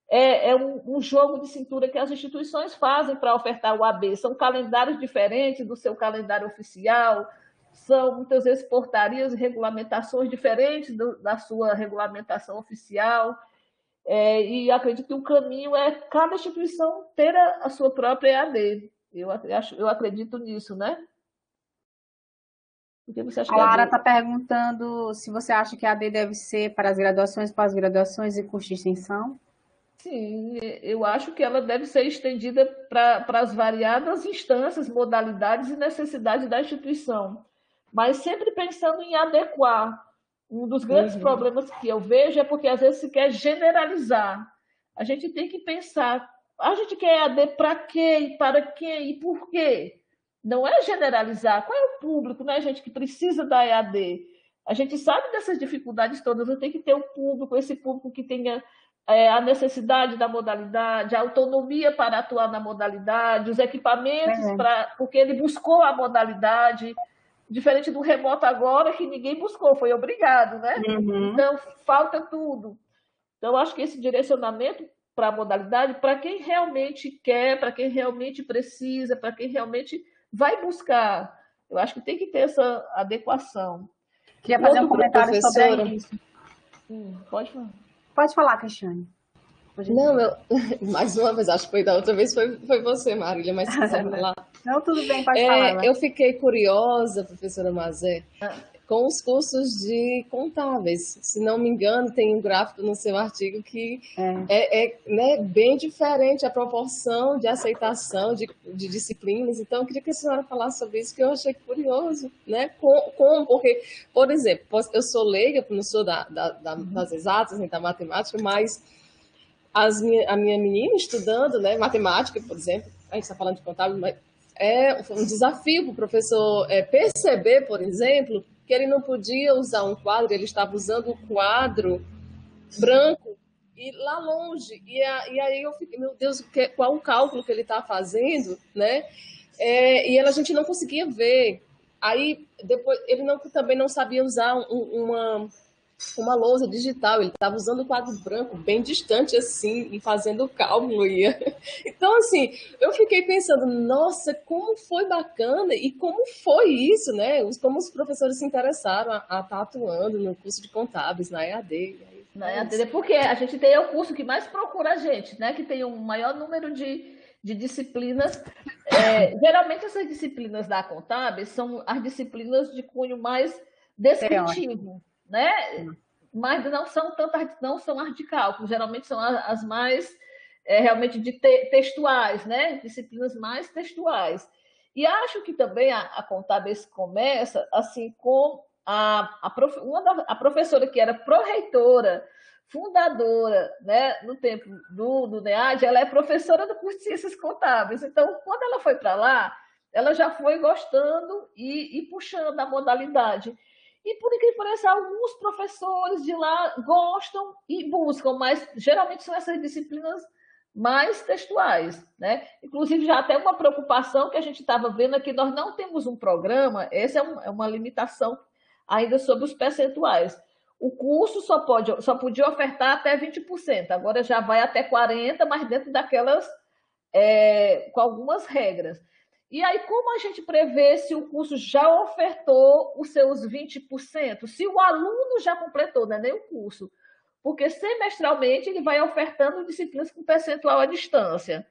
É um jogo de cintura que as instituições fazem para ofertar o UAB. São calendários diferentes do seu calendário oficial, são muitas vezes portarias e regulamentações diferentes da sua regulamentação oficial. E acredito que o caminho é cada instituição ter a sua própria EAD. Eu acredito nisso, né? A Lara está perguntando se você acha que a EAD deve ser para as graduações, pós-graduações e curso de extensão. Sim, eu acho que ela deve ser estendida para as variadas instâncias, modalidades e necessidades da instituição, mas sempre pensando em adequar. Um dos grandes problemas que eu vejo é porque, às vezes, se quer generalizar. A gente tem que pensar, a gente quer EAD para quê, para quem e por quê? Não é generalizar. Qual é o público, né, gente, que precisa da EAD? A gente sabe dessas dificuldades todas, eu tenho que ter um público, esse público que tenha a necessidade da modalidade, a autonomia para atuar na modalidade, os equipamentos, porque ele buscou a modalidade. Diferente do remoto agora, que ninguém buscou, foi obrigado, né? Então, falta tudo. Então, acho que esse direcionamento para a modalidade, para quem realmente quer, para quem realmente precisa, para quem realmente vai buscar, eu acho que tem que ter essa adequação. Queria fazer um comentário sobre isso. Pode falar. Pode falar, Cristiane. Não, mais uma vez, acho que foi da outra vez, foi você, Marília, mas se quiser falar. Não, tudo bem, pode falar. Eu fiquei curiosa, professora Mazé, com os cursos de contábeis. Se não me engano, tem um gráfico no seu artigo que né, bem diferente a proporção de aceitação de disciplinas. Então, eu queria que a senhora falasse sobre isso, que eu achei curioso, né? Porque, por exemplo, eu sou leiga, não sou das exatas, nem da matemática, mas a minha menina estudando, né, matemática, por exemplo, a gente está falando de contábil, mas foi um desafio para o professor perceber, por exemplo, que ele não podia usar um quadro, ele estava usando o quadro branco e lá longe. E aí eu fiquei, meu Deus, qual o cálculo que ele está fazendo, né? E a gente não conseguia ver. Aí depois ele também não sabia usar uma lousa digital, ele estava usando o quadro branco bem distante assim e fazendo o cálculo. Então, assim, eu fiquei pensando, nossa, como foi bacana e como foi isso, né? Como os professores se interessaram a estar atuando no curso de contábeis, na EAD. Na EAD, porque a gente tem o curso que mais procura a gente, né? Que tem um maior número de disciplinas. Geralmente essas disciplinas da contábeis são as disciplinas de cunho mais descritivo, né? Mas não são as de cálculo, geralmente são as mais realmente textuais, né? Disciplinas mais textuais. E acho que também a contábeis começa assim com a professora que era pró-reitora, fundadora, né, no tempo do NEAD, ela é professora do curso de Ciências Contábeis. Então, quando ela foi para lá, ela já foi gostando e puxando a modalidade. E por incrível que pareça, alguns professores de lá gostam e buscam, mas geralmente são essas disciplinas mais textuais, né? Inclusive, já até uma preocupação que a gente estava vendo aqui, nós não temos um programa, essa é uma limitação ainda sobre os percentuais. O curso só podia ofertar até 20%, agora já vai até 40%, mas dentro daquelas, com algumas regras. E aí, como a gente prevê se o curso já ofertou os seus 20%? Se o aluno já completou, não é nem o curso. Porque semestralmente ele vai ofertando disciplinas com percentual à distância.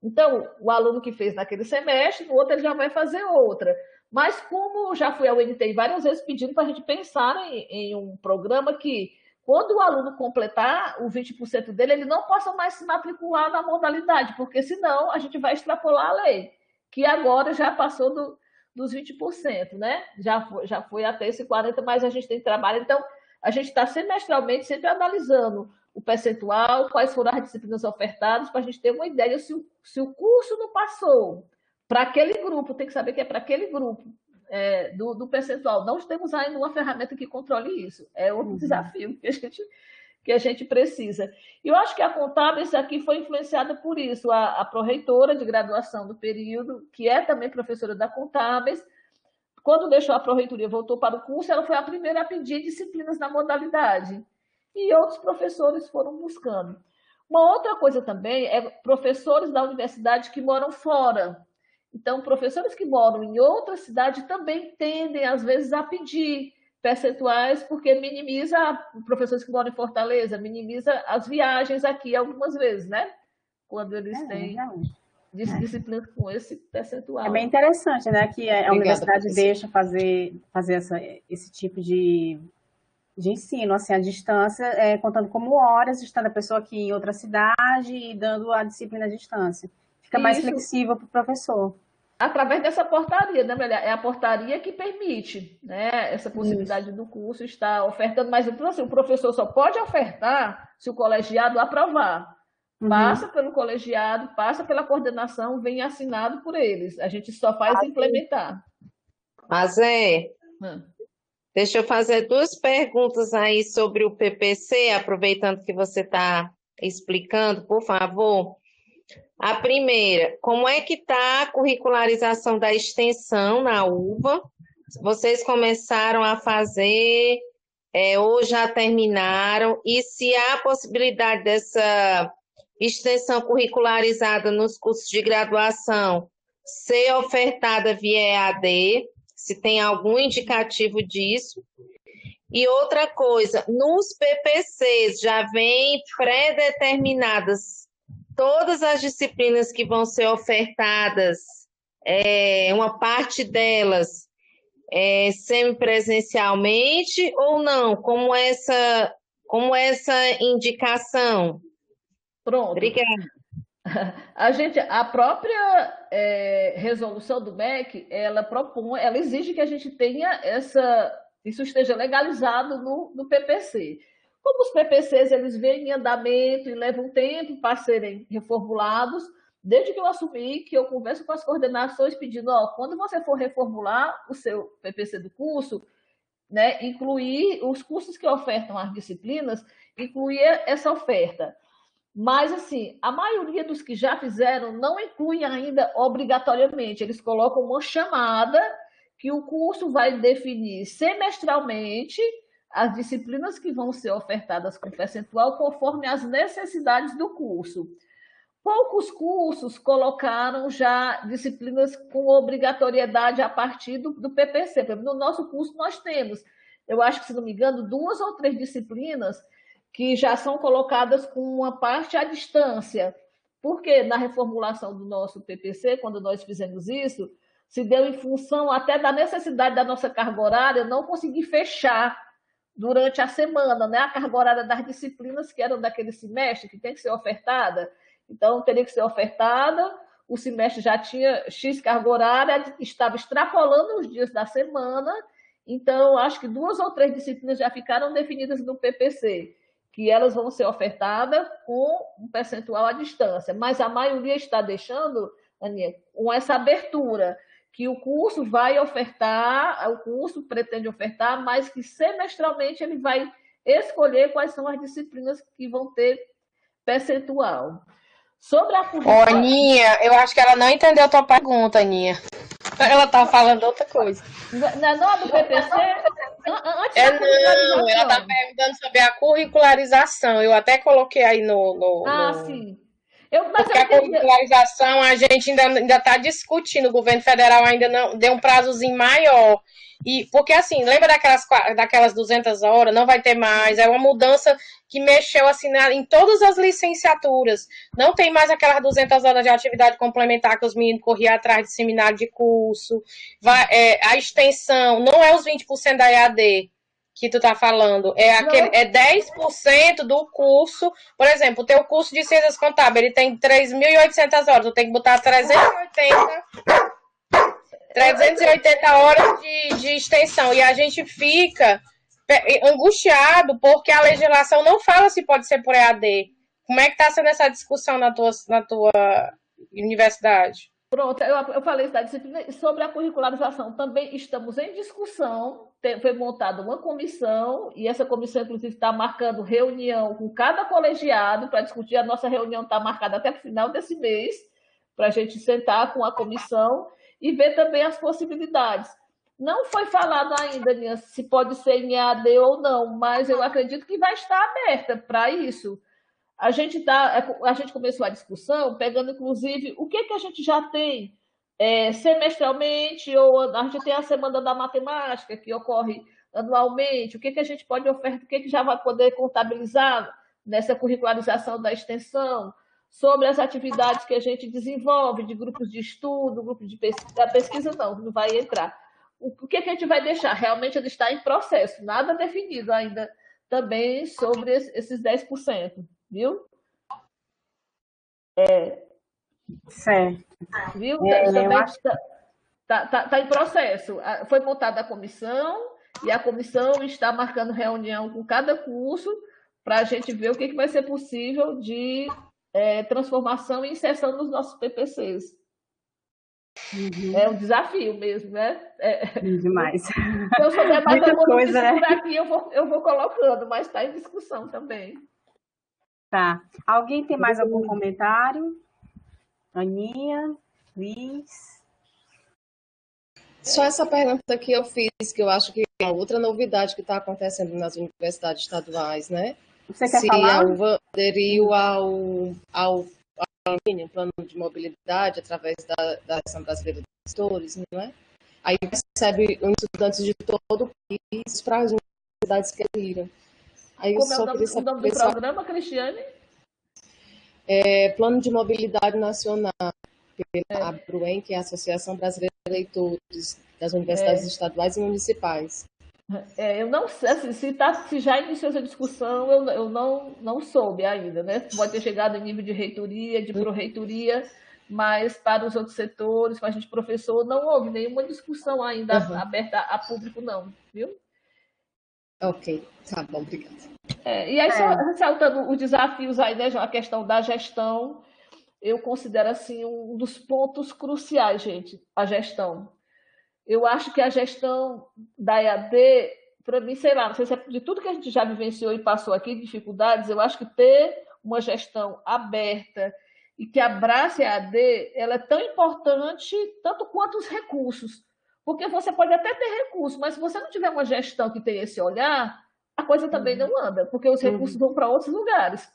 Então, o aluno que fez naquele semestre, no outro ele já vai fazer outra. Mas como já fui ao UNT várias vezes pedindo para a gente pensar em um programa que, quando o aluno completar o 20% dele, ele não possa mais se matricular na modalidade, porque senão a gente vai extrapolar a lei, que agora já passou dos 20%, né? Já foi até esse 40%, mas a gente tem trabalho. Então, a gente está semestralmente sempre analisando o percentual, quais foram as disciplinas ofertadas, para a gente ter uma ideia se o curso não passou para aquele grupo, tem que saber que é para aquele grupo do percentual. Não temos ainda uma ferramenta que controle isso. É outro desafio que a gente precisa. E eu acho que a Contábeis aqui foi influenciada por isso. A pró-reitora de graduação do período, que é também professora da Contábeis, quando deixou a pró-reitoria e voltou para o curso, ela foi a primeira a pedir disciplinas na modalidade. E outros professores foram buscando. Uma outra coisa também é professores da universidade que moram fora. Então, professores que moram em outra cidade também tendem, às vezes, a pedir percentuais, porque minimiza, professores que moram em Fortaleza, minimiza as viagens aqui algumas vezes, né? Quando eles têm disciplina com esse percentual. É bem interessante, né? Que a universidade deixa fazer esse tipo de ensino, assim, à distância, contando como horas, estando a pessoa aqui em outra cidade e dando a disciplina à distância. Fica mais flexível para o professor. Através dessa portaria, né, melhor? É a portaria que permite, né, essa possibilidade do curso estar ofertando, mas então, assim, o professor só pode ofertar se o colegiado aprovar. Passa pelo colegiado, passa pela coordenação, vem assinado por eles. A gente só faz implementar. Mas deixa eu fazer 2 perguntas aí sobre o PPC, aproveitando que você está explicando, por favor. A primeira, como é que está a curricularização da extensão na UVA? Vocês começaram a fazer ou já terminaram? E se há possibilidade dessa extensão curricularizada nos cursos de graduação ser ofertada via EAD? Se tem algum indicativo disso? E outra coisa, nos PPCs já vem pré-determinadas todas as disciplinas que vão ser ofertadas, uma parte delas semipresencialmente ou não? Como essa indicação? Pronto. Obrigada. A própria resolução do MEC, ela exige que a gente tenha isso esteja legalizado no PPC. Como os PPCs eles vêm em andamento e levam tempo para serem reformulados, desde que eu assumi que eu converso com as coordenações pedindo, quando você for reformular o seu PPC do curso, né, incluir os cursos que ofertam as disciplinas, incluir essa oferta. Mas, assim, a maioria dos que já fizeram não inclui ainda obrigatoriamente. Eles colocam uma chamada que o curso vai definir semestralmente as disciplinas que vão ser ofertadas com percentual conforme as necessidades do curso. Poucos cursos colocaram já disciplinas com obrigatoriedade a partir do PPC. Por exemplo, no nosso curso nós temos, eu acho que, se não me engano, 2 ou 3 disciplinas que já são colocadas com uma parte à distância. Porque na reformulação do nosso PPC, quando nós fizemos isso, se deu em função até da necessidade da nossa carga horária, não conseguir fechar durante a semana, né? A carga horária das disciplinas que eram daquele semestre, que tem que ser ofertada. Então, teria que ser ofertada, o semestre já tinha X carga horária, estava extrapolando os dias da semana, então, acho que 2 ou 3 disciplinas já ficaram definidas no PPC, que elas vão ser ofertadas com um percentual à distância, mas a maioria está deixando, Aninha, com essa abertura, que o curso vai ofertar, o curso pretende ofertar, mas que semestralmente ele vai escolher quais são as disciplinas que vão ter percentual. Sobre a currícula... Aninha, eu acho que ela não entendeu a tua pergunta, Aninha. Ela estava falando outra coisa. Não, do PPC? Não, ela está perguntando sobre a curricularização. Eu até coloquei aí sim. Porque a curricularização a gente ainda está discutindo, o governo federal ainda não deu um prazozinho maior. Porque assim, lembra daquelas 200 horas? Não vai ter mais. É uma mudança que mexeu assim em todas as licenciaturas. Não tem mais aquelas 200 horas de atividade complementar que os meninos corriam atrás de seminário de curso. A extensão não é os 20% da EAD que tu tá falando. É 10% do curso. Por exemplo, o teu curso de Ciências Contábeis, ele tem 3.800 horas. Tu tem que botar 380 horas de extensão. E a gente fica angustiado porque a legislação não fala se pode ser por EAD. Como é que está sendo essa discussão na tua universidade? Pronto, eu falei isso da disciplina. Sobre a curricularização, também estamos em discussão. Foi montada uma comissão, e essa comissão, inclusive, está marcando reunião com cada colegiado para discutir. A nossa reunião está marcada até para o final desse mês, para a gente sentar com a comissão e ver também as possibilidades. Não foi falado ainda, Nia, se pode ser em EAD ou não, mas eu acredito que vai estar aberta para isso. A gente começou a discussão pegando, inclusive, o que a gente já tem semestralmente, ou a gente tem a Semana da Matemática, que ocorre anualmente, o que a gente pode ofertar, o que já vai poder contabilizar nessa curricularização da extensão, sobre as atividades que a gente desenvolve, de grupos de estudo, grupos de pesquisa. A pesquisa não vai entrar. O que a gente vai deixar? Realmente ele está em processo, nada definido ainda também sobre esses 10%, viu? Certo. Viu? Está em processo. Foi montada a comissão e a comissão está marcando reunião com cada curso para a gente ver o que vai ser possível de transformação e inserção nos nossos PPCs. Uhum. É um desafio mesmo, né? Demais. Se eu souber mais alguma coisa né? por aqui, eu vou colocando, mas está em discussão também. Tá. Alguém tem mais algum comentário? Aninha, Luiz? Só essa pergunta que eu fiz, que eu acho que é outra novidade que está acontecendo nas universidades estaduais, né? Você quer falar? Se a UVA aderiu ao plano de mobilidade através da Associação Brasileira de Gestores, não é? Aí recebe estudantes de todo o país para as universidades que aderiram. Aí como é o nome do programa, Cristiane? Plano de Mobilidade Nacional, pela ABRUEM, que é a Associação Brasileira de Leitores das universidades estaduais e municipais. Eu não sei, assim, se já iniciou essa discussão, eu não soube ainda, né? Pode ter chegado em nível de reitoria, de pró-reitoria, mas para os outros setores, para a gente professor, não houve nenhuma discussão ainda aberta a público, não, viu? Ok, tá bom, obrigada. E aí, só ressaltando os desafios aí, né, a questão da gestão, eu considero assim um dos pontos cruciais, gente, a gestão. Eu acho que a gestão da EAD, para mim, sei lá, não sei se é de tudo que a gente já vivenciou e passou aqui, dificuldades, eu acho que ter uma gestão aberta e que abrace a EAD, ela é tão importante tanto quanto os recursos. Porque você pode até ter recursos, mas se você não tiver uma gestão que tenha esse olhar, a coisa também não anda, porque os recursos vão para outros lugares.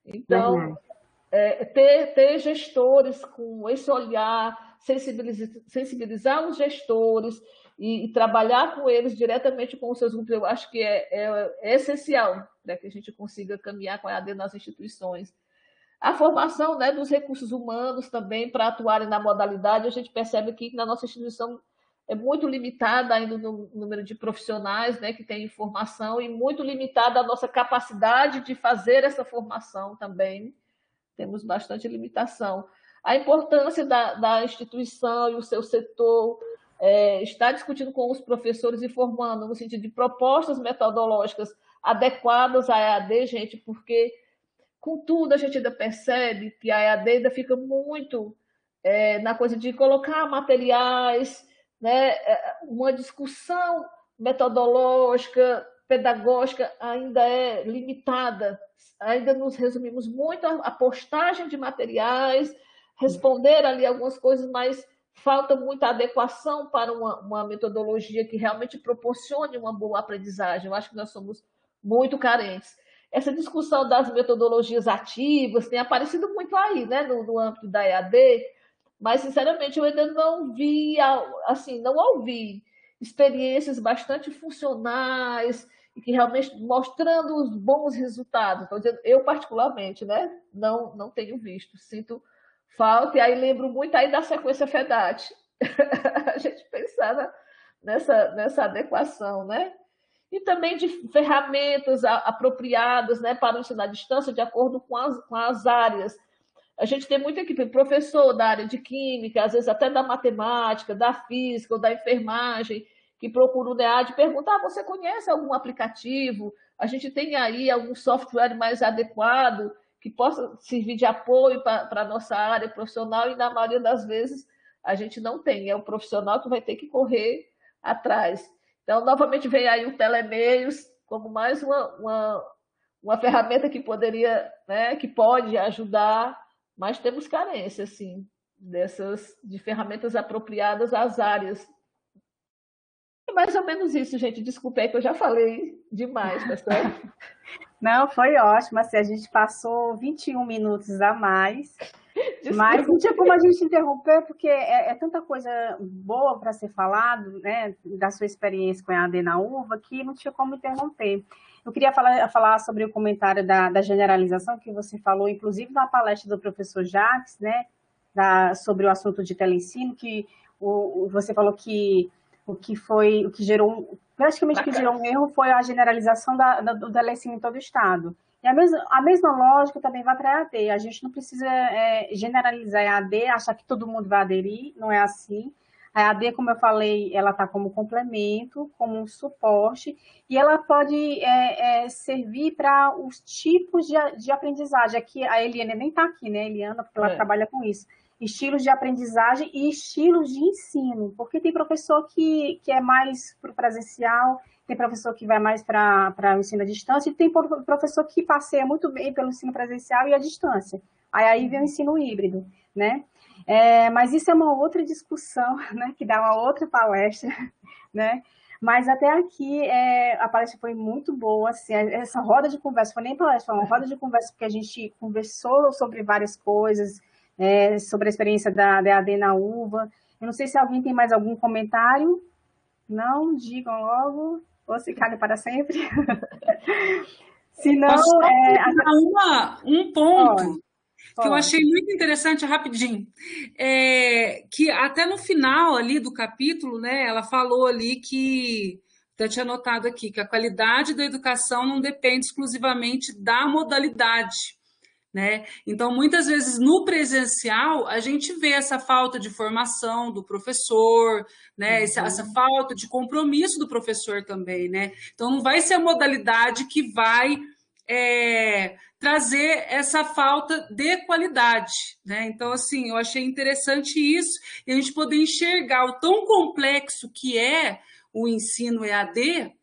Então, ter gestores com esse olhar, sensibilizar os gestores e trabalhar com eles diretamente com os seus grupos, eu acho que é essencial para que a gente consiga caminhar com a EAD nas instituições. A formação, né, dos recursos humanos também para atuarem na modalidade, a gente percebe que na nossa instituição é muito limitada ainda no número de profissionais, né, que têm formação e muito limitada a nossa capacidade de fazer essa formação também. Temos bastante limitação. A importância da instituição e o seu setor está discutindo com os professores e formando no sentido de propostas metodológicas adequadas à EAD, gente, porque, contudo, a gente ainda percebe que a EAD ainda fica muito na coisa de colocar materiais, né, uma discussão metodológica, pedagógica ainda é limitada, ainda nos resumimos muito à postagem de materiais, responder ali algumas coisas, mas falta muita adequação para uma metodologia que realmente proporcione uma boa aprendizagem. Eu acho que nós somos muito carentes. Essa discussão das metodologias ativas tem aparecido muito aí, né, no âmbito da EAD, mas, sinceramente, eu ainda não vi, assim, não ouvi experiências bastante funcionais e que realmente mostrando os bons resultados. Estou dizendo, eu particularmente, né, não tenho visto, sinto falta, e aí lembro muito aí da sequência FEDAT, a gente pensar nessa adequação, né? E também de ferramentas apropriadas, né, para o ensino à distância, de acordo com as áreas. A gente tem muita equipe, professor da área de química, às vezes até da matemática, da física ou da enfermagem, que procura o NEAD e pergunta, você conhece algum aplicativo? A gente tem aí algum software mais adequado que possa servir de apoio para a nossa área profissional, e na maioria das vezes a gente não tem, é o profissional que vai ter que correr atrás. Então, novamente, vem aí o telemeios como mais uma ferramenta que poderia, né, que pode ajudar, mas temos carência, assim, de ferramentas apropriadas às áreas. É mais ou menos isso, gente. Desculpe aí que eu já falei demais, pessoal. Não, foi ótimo. Assim, a gente passou 21 minutos a mais. Desculpa. Mas não tinha como a gente interromper, porque é tanta coisa boa para ser falado, né, da sua experiência com a EAD na UVA, que não tinha como interromper. Eu queria falar sobre o comentário da generalização que você falou, inclusive na palestra do professor Jacques, né, sobre o assunto de teleensino, que você falou que o que gerou um erro foi a generalização do teleensino em todo o estado. E a mesma lógica também vai para a EAD. A gente não precisa generalizar a EAD, achar que todo mundo vai aderir, não é assim. A EAD, como eu falei, ela está como complemento, como um suporte, e ela pode servir para os tipos de aprendizagem. Aqui a Eliana nem está aqui, né, Eliana, porque ela trabalha com isso. Estilos de aprendizagem e estilos de ensino, porque tem professor que é mais para o presencial, tem professor que vai mais para o ensino à distância, e tem professor que passeia muito bem pelo ensino presencial e à distância. Aí vem o ensino híbrido, né? Mas isso é uma outra discussão, né? Que dá uma outra palestra, né? Mas até aqui a palestra foi muito boa, assim, essa roda de conversa, foi nem palestra, foi uma roda de conversa, porque a gente conversou sobre várias coisas, sobre a experiência da EAD na UVA. Eu não sei se alguém tem mais algum comentário. Não, digam logo, ou se calem para sempre. Se não, um ponto. que eu achei muito interessante, rapidinho, que até no final ali do capítulo, né, ela falou ali que, até tinha anotado aqui, que a qualidade da educação não depende exclusivamente da modalidade, né? Então, muitas vezes no presencial, a gente vê essa falta de formação do professor, né? Essa falta de compromisso do professor também, né? Então, não vai ser a modalidade que vai trazer essa falta de qualidade, né? Então, assim, eu achei interessante isso, e a gente poder enxergar o tão complexo que é o ensino EAD,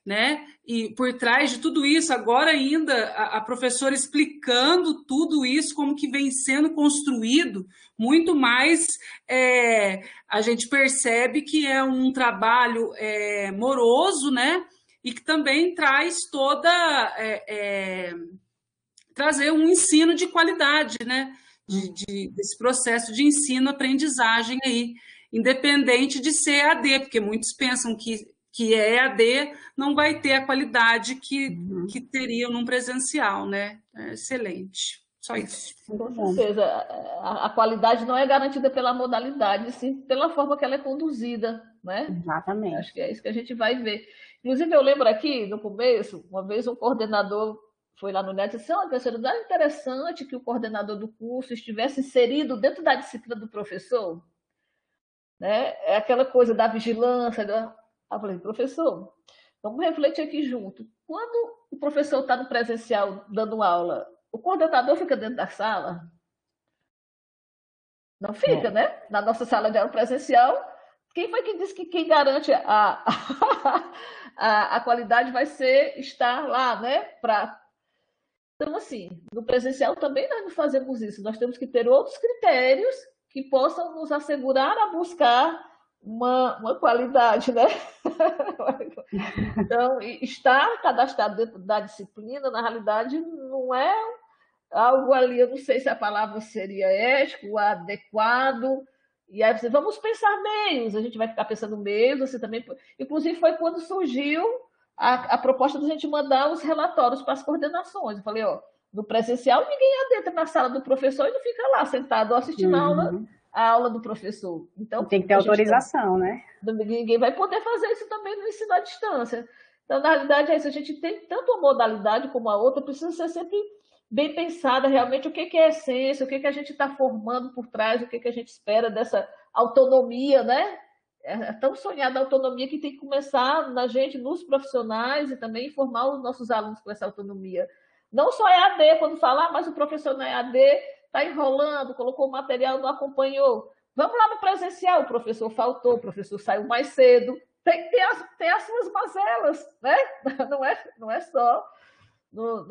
né? E por trás de tudo isso, agora ainda a professora explicando tudo isso, como que vem sendo construído, muito mais a gente percebe que é um trabalho moroso, né? E que também traz trazer um ensino de qualidade, né? Desse processo de ensino-aprendizagem aí, independente de ser EAD, porque muitos pensam que é EAD, não vai ter a qualidade que teria num presencial, né? Excelente. Só isso. Com certeza. A qualidade não é garantida pela modalidade, sim pela forma que ela é conduzida, né? Exatamente. Acho que é isso que a gente vai ver. Inclusive, eu lembro aqui, no começo, uma vez um coordenador foi lá no NET e disse: professora, não é interessante que o coordenador do curso estivesse inserido dentro da disciplina do professor? Né? É aquela coisa da vigilância. Eu falei: professor, vamos refletir aqui junto. Quando o professor está no presencial dando aula, o coordenador fica dentro da sala? Não fica, né? Na nossa sala de aula presencial, quem foi que disse que quem garante a qualidade vai ser estar lá, né? Então, assim, no presencial também nós não fazemos isso. Nós temos que ter outros critérios que possam nos assegurar a buscar uma qualidade, né? Então, estar cadastrado dentro da disciplina, na realidade, não é algo ali, eu não sei se a palavra seria ético, adequado, e aí você, vamos pensar meios, a gente vai ficar pensando meios, você também... Inclusive, foi quando surgiu a proposta de a gente mandar os relatórios para as coordenações. Eu falei, no presencial, ninguém adentra na sala do professor e não fica lá sentado assistindo a aula do professor. Então, tem que ter autorização, né? Ninguém vai poder fazer isso também no ensino à distância. Então, na realidade, é isso. A gente tem tanto uma modalidade como a outra, precisa ser sempre bem pensada realmente o que é a essência, o que a gente está formando por trás, o que a gente espera dessa autonomia, né? É tão sonhada a autonomia que tem que começar na gente, nos profissionais, e também informar os nossos alunos com essa autonomia. Não só EAD, quando falar, mas o professor na EAD está enrolando, colocou o material, não acompanhou. Vamos lá no presencial, o professor faltou, o professor saiu mais cedo. Tem as suas mazelas, né? Não é só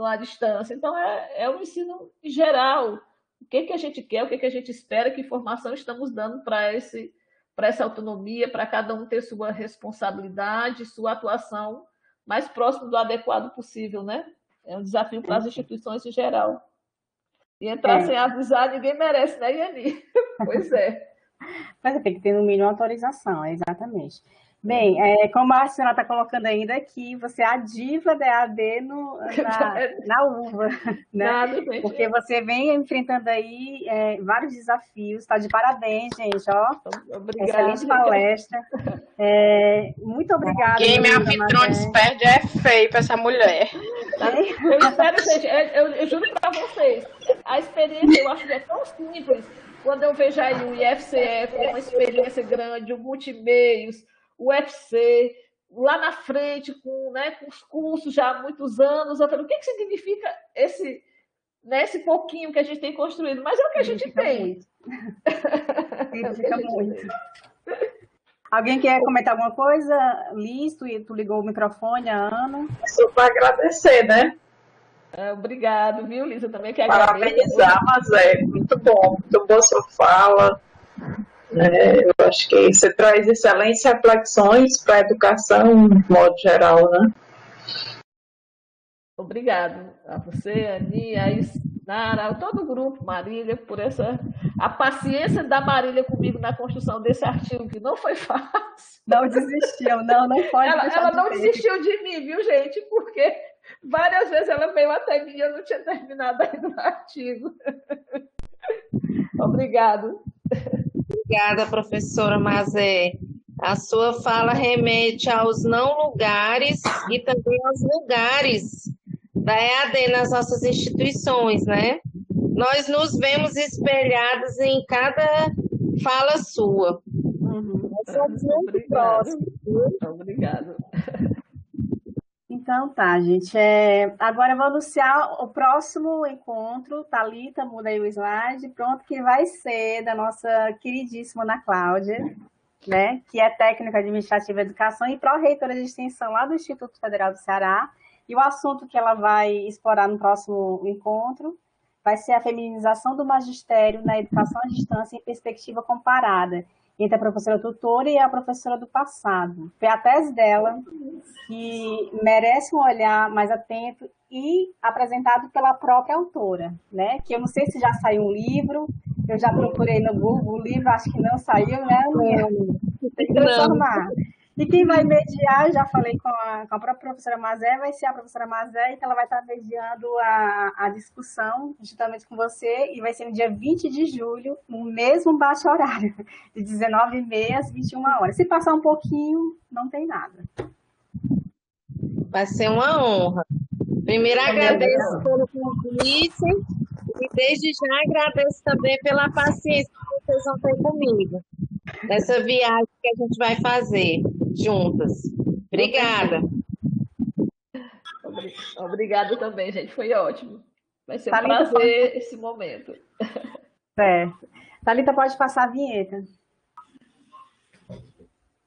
à distância. Então, é um ensino em geral. O que a gente quer, o que a gente espera, que informação estamos dando para essa autonomia, para cada um ter sua responsabilidade, sua atuação mais próximo do adequado possível, né? É um desafio para as instituições em geral. E entrar sem avisar, ninguém merece, né, Iani? Pois é. Mas tem que ter, no mínimo, autorização, exatamente. Bem, como a senhora está colocando ainda aqui, você é a diva da EAD na UVA, né? Nada, gente. Porque você vem enfrentando aí vários desafios. Está de parabéns, gente. Obrigada. Excelente palestra. Muito obrigada. Game Avitrons perde é feio para essa mulher. Eu espero, gente, eu juro para vocês, a experiência eu acho que é tão simples. Quando eu vejo aí o IFCE com uma experiência grande, o Multimeios, o UFC, lá na frente, com os cursos já há muitos anos, eu falei, o que significa esse pouquinho que a gente tem construído? Mas é o que a gente tem. Significa muito. Alguém quer comentar alguma coisa? Liz, tu ligou o microfone, a Ana? Só para agradecer, né? Obrigado, viu, Liz? Eu também quero agradecer. Parabenizar, mas muito bom, muito boa sua fala. Eu acho que você traz excelentes reflexões para a educação, de modo geral, né? Obrigado a você, Ani, a Nara, a todo o grupo, Marília, por a paciência da Marília comigo na construção desse artigo, que não foi fácil. Não desistiu, não pode Ela não desistiu de mim, viu, gente? Porque Várias vezes ela veio até mim e eu não tinha terminado ainda o artigo. Obrigado. Obrigada, professora Mazé. A sua fala remete aos não lugares e também aos lugares da EAD nas nossas instituições, né? Nós nos vemos espelhados em cada fala sua. Nós somos muito próximos. Obrigado. Então tá, gente. Agora eu vou anunciar o próximo encontro. Thalita, muda aí o slide. Pronto, que vai ser da nossa queridíssima Ana Cláudia, né? Que é técnica administrativa de educação e pró-reitora de extensão lá do Instituto Federal do Ceará. E o assunto que ela vai explorar no próximo encontro vai ser a feminização do magistério na educação à distância em perspectiva comparada entre a professora tutora e a professora do passado. Foi a tese dela, que merece um olhar mais atento e apresentado pela própria autora, né? Que eu não sei se já saiu um livro, eu já procurei no Google, o livro acho que não saiu, né? Tem que transformar. E quem vai mediar, já falei com a própria professora Mazé, vai ser a professora Mazé, então ela vai estar mediando a discussão justamente com você, e vai ser no dia 20 de julho, no mesmo baixo horário, de 19h30 às 21h. Se passar um pouquinho, não tem nada. Vai ser uma honra. Primeiro agradeço pelo convite e desde já agradeço também pela paciência que vocês vão ter comigo nessa viagem que a gente vai fazer juntas. Obrigada. Obrigada também, gente. Foi ótimo. Vai ser um prazer esse momento. Certo. Thalita, pode passar a vinheta.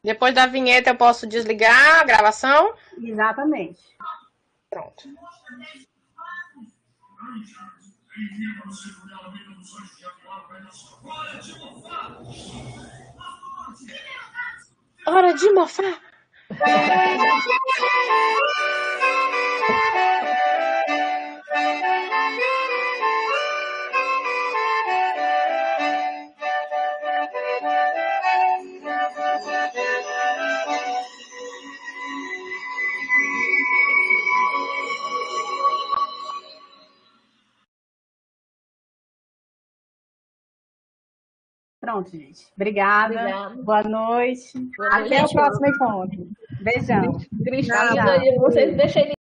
Depois da vinheta eu posso desligar a gravação? Exatamente. Pronto. Hora de mofar. Pronto, gente. Obrigada. Boa noite. Boa noite. Até o próximo encontro. Beijão. Cristina, vocês deixem